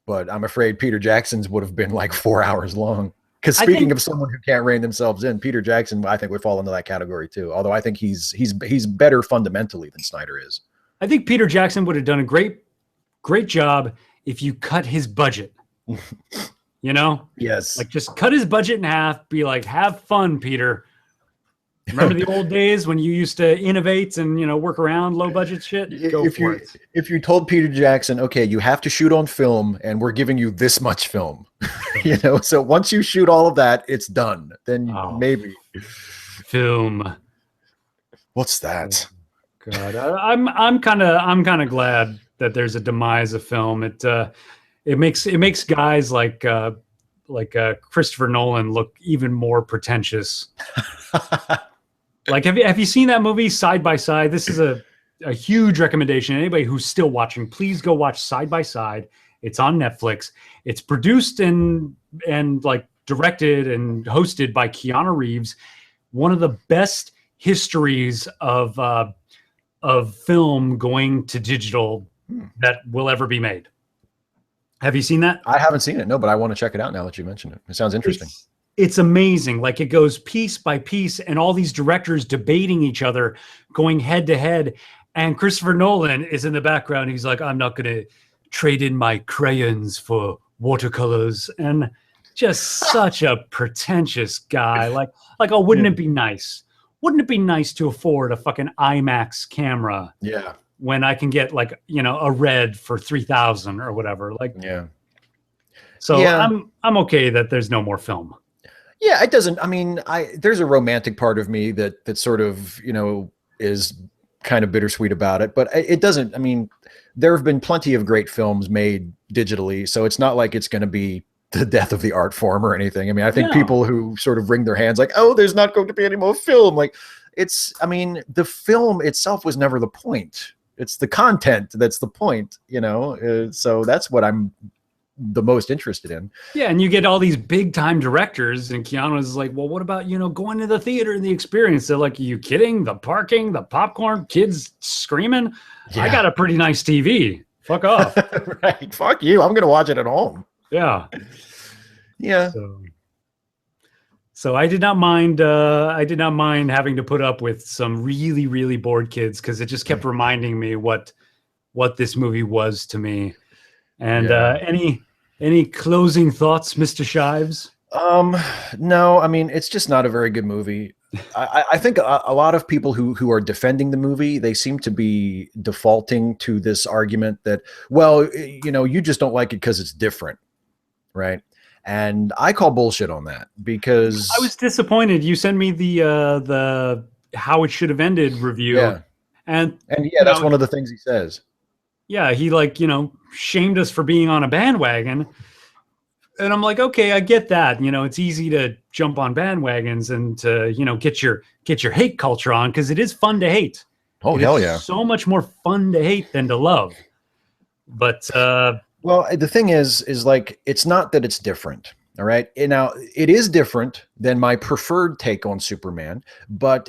Speaker 2: but I'm afraid Peter Jackson's would have been like 4 hours long. Because speaking of someone who can't rein themselves in, Peter Jackson, I think, would fall into that category too. Although I think he's better fundamentally than Snyder is.
Speaker 1: I think Peter Jackson would have done a great job if you cut his budget.
Speaker 2: Yes.
Speaker 1: Like just cut his budget in half. Be like, have fun, Peter. Remember the old days when you used to innovate and work around low budget shit?
Speaker 2: If you told Peter Jackson, okay, you have to shoot on film, and we're giving you this much film, so once you shoot all of that, it's done. Then maybe
Speaker 1: film.
Speaker 2: What's that?
Speaker 1: God, I'm kind of glad that there's a demise of film. It makes guys like Christopher Nolan look even more pretentious. Like, have you seen that movie Side by Side? This is a huge recommendation. Anybody who's still watching, please go watch Side by Side. It's on Netflix. It's produced and like directed and hosted by Keanu Reeves. One of the best histories of film going to digital that will ever be made. Have you seen that?
Speaker 2: I haven't seen it, no, but I want to check it out now that you mentioned it. It sounds interesting.
Speaker 1: It's amazing. Like, it goes piece by piece, and all these directors debating each other, going head to head. And Christopher Nolan is in the background. He's like, I'm not going to trade in my crayons for watercolors. And just such a pretentious guy. Like, oh, wouldn't it be nice? Wouldn't it be nice to afford a fucking IMAX camera?
Speaker 2: Yeah.
Speaker 1: When I can get a Red for 3,000 or whatever. Yeah. So yeah. I'm okay that there's no more film.
Speaker 2: Yeah, it doesn't. I mean, there's a romantic part of me that sort of, is kind of bittersweet about it, but it doesn't. I mean, there have been plenty of great films made digitally, so it's not like it's going to be the death of the art form or anything. I mean, I think people who sort of wring their hands like, oh, there's not going to be any more film. Like, the film itself was never the point. It's the content that's the point, so that's what I'm the most interested in.
Speaker 1: Yeah, and you get all these big time directors, and Keanu's like, well, what about going to the theater and the experience? They're like, are you kidding? The parking, the popcorn, kids screaming. Yeah. I got a pretty nice TV. Fuck off.
Speaker 2: Right. Fuck you. I'm gonna watch it at home.
Speaker 1: Yeah.
Speaker 2: Yeah.
Speaker 1: So I did not mind. I did not mind having to put up with some really, really bored kids, because it just kept reminding me what this movie was to me. And any closing thoughts, Mr. Shives?
Speaker 2: No. I mean, it's just not a very good movie. I think a lot of people who are defending the movie, they seem to be defaulting to this argument that, well, you just don't like it because it's different, right? And I call bullshit on that, because
Speaker 1: I was disappointed. You sent me the how it should have ended review.
Speaker 2: Yeah.
Speaker 1: And
Speaker 2: yeah, that's one of the things he says.
Speaker 1: Yeah, he shamed us for being on a bandwagon. And I'm like, okay, I get that. You know, it's easy to jump on bandwagons and to, you know, get your hate culture on, because it is fun to hate.
Speaker 2: Oh,
Speaker 1: It
Speaker 2: hell
Speaker 1: is
Speaker 2: yeah.
Speaker 1: so much more fun to hate than to love. But
Speaker 2: well, the thing is like, it's not that it's different. All right. And now it is different than my preferred take on Superman, but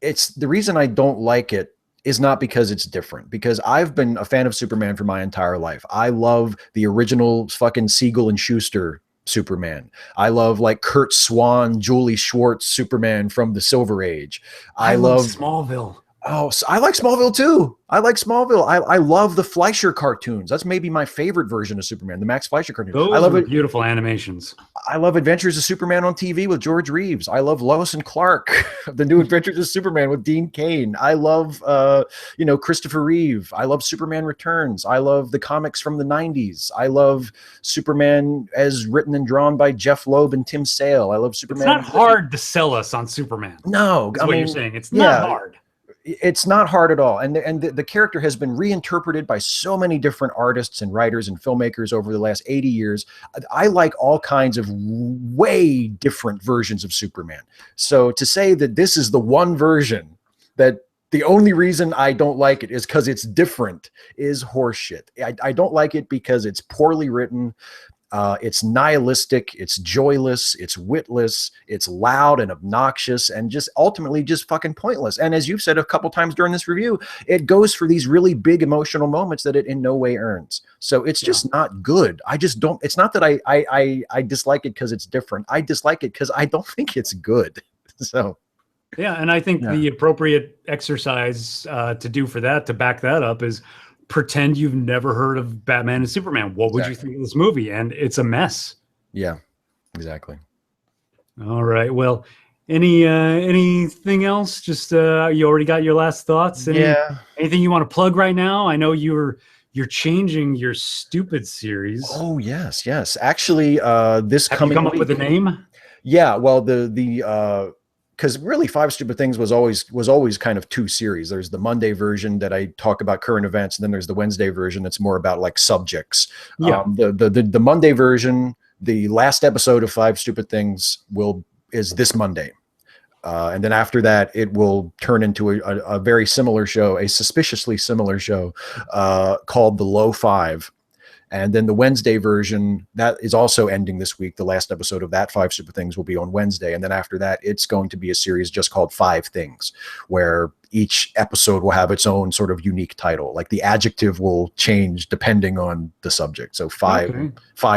Speaker 2: it's the reason I don't like it is not because it's different, because I've been a fan of Superman for my entire life. I love the original fucking Siegel and Schuster Superman. I love like Kurt Swan, Julie Schwartz Superman from the Silver Age.
Speaker 1: I love Smallville.
Speaker 2: Oh, so I like Smallville too. I like Smallville. I love the Fleischer cartoons. That's maybe my favorite version of Superman, the Max Fleischer cartoons.
Speaker 1: Those
Speaker 2: I love
Speaker 1: are
Speaker 2: it.
Speaker 1: beautiful animations.
Speaker 2: I love Adventures of Superman on TV with George Reeves. I love Lois and Clark, the New Adventures of Superman with Dean Cain. I love, Christopher Reeve. I love Superman Returns. I love the comics from the 90s. I love Superman as written and drawn by Jeff Loeb and Tim Sale. I love Superman.
Speaker 1: It's not hard to sell us on Superman.
Speaker 2: No,
Speaker 1: I mean, you're saying. It's not hard.
Speaker 2: It's not hard at all. And the character has been reinterpreted by so many different artists and writers and filmmakers over the last 80 years. I like all kinds of way different versions of Superman. So to say that this is the one version, that the only reason I don't like it is because it's different, is horseshit. I don't like it because it's poorly written. It's nihilistic, it's joyless, it's witless, it's loud and obnoxious, and just ultimately just fucking pointless. And as you've said a couple times during this review, it goes for these really big emotional moments that it in no way earns. So it's just not good. I just don't. It's not that I dislike it because it's different. I dislike it because I don't think it's good. So.
Speaker 1: Yeah, and I think the appropriate exercise to do for that, to back that up, is pretend you've never heard of Batman and Superman. What would you think of this movie? And it's a mess.
Speaker 2: Yeah, exactly.
Speaker 1: All right. Well, anything else? Just you already got your last thoughts. Anything you want to plug right now? I know you're changing your stupid series.
Speaker 2: Oh yes. Actually, this
Speaker 1: Have
Speaker 2: coming
Speaker 1: you come up
Speaker 2: week,
Speaker 1: with a name?
Speaker 2: Yeah. Well, the because really Five Stupid Things was always kind of two series. There's the Monday version that I talk about current events, and then there's the Wednesday version that's more about like subjects.
Speaker 1: Yeah.
Speaker 2: The Monday version, the last episode of Five Stupid Things is this Monday. And then after that, it will turn into a very similar show, a suspiciously similar show called The Low Five. And then the Wednesday version, that is also ending this week. The last episode of that Five Stupid Things will be on Wednesday. And then after that, it's going to be a series just called Five Things, where each episode will have its own sort of unique title. Like the adjective will change depending on the subject. So five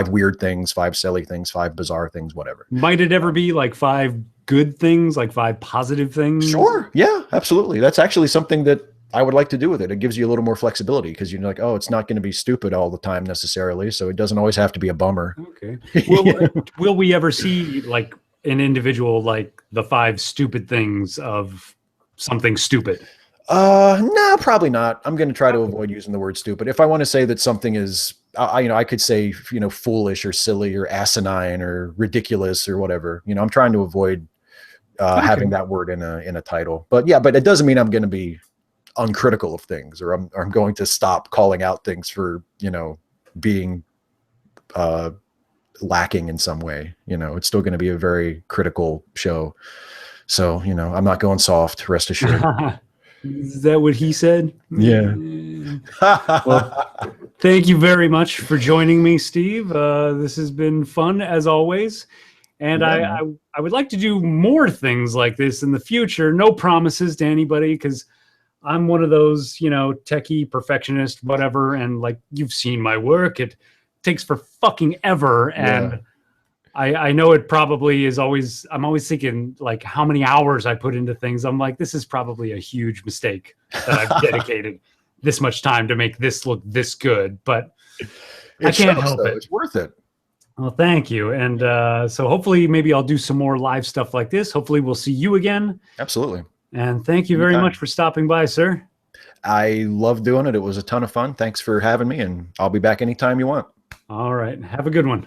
Speaker 2: weird things, five silly things, five bizarre things, whatever.
Speaker 1: Might it ever be like five good things, like five positive things?
Speaker 2: Sure. Yeah, absolutely. That's actually something that I would like to do with it. It gives you a little more flexibility, because you're like, oh, it's not going to be stupid all the time necessarily. So it doesn't always have to be a bummer.
Speaker 1: Okay. Will we ever see like an individual, like the five stupid things of something stupid?
Speaker 2: No, probably not. I'm going to try to avoid using the word stupid. If I want to say that something is, I could say, foolish or silly or asinine or ridiculous or whatever. I'm trying to avoid having that word in a title. But yeah, but it doesn't mean I'm going to be uncritical of things, or I'm going to stop calling out things for being lacking in some way. It's still going to be a very critical show. So I'm not going soft, rest assured.
Speaker 1: Is that what he said?
Speaker 2: Yeah.
Speaker 1: Well, thank you very much for joining me, Steve. This has been fun as always. And I would like to do more things like this in the future. No promises to anybody, because I'm one of those, techie perfectionist, whatever. And like, you've seen my work. It takes for fucking ever. And I know it probably is always, I'm always thinking like how many hours I put into things. I'm like, this is probably a huge mistake that I've dedicated this much time to make this look this good, but I can't help it.
Speaker 2: It's worth it.
Speaker 1: Well, thank you. And so hopefully maybe I'll do some more live stuff like this. Hopefully we'll see you again.
Speaker 2: Absolutely.
Speaker 1: And thank you very much for stopping by, sir.
Speaker 2: I love doing it. It was a ton of fun. Thanks for having me, and I'll be back anytime you want.
Speaker 1: All right. Have a good one.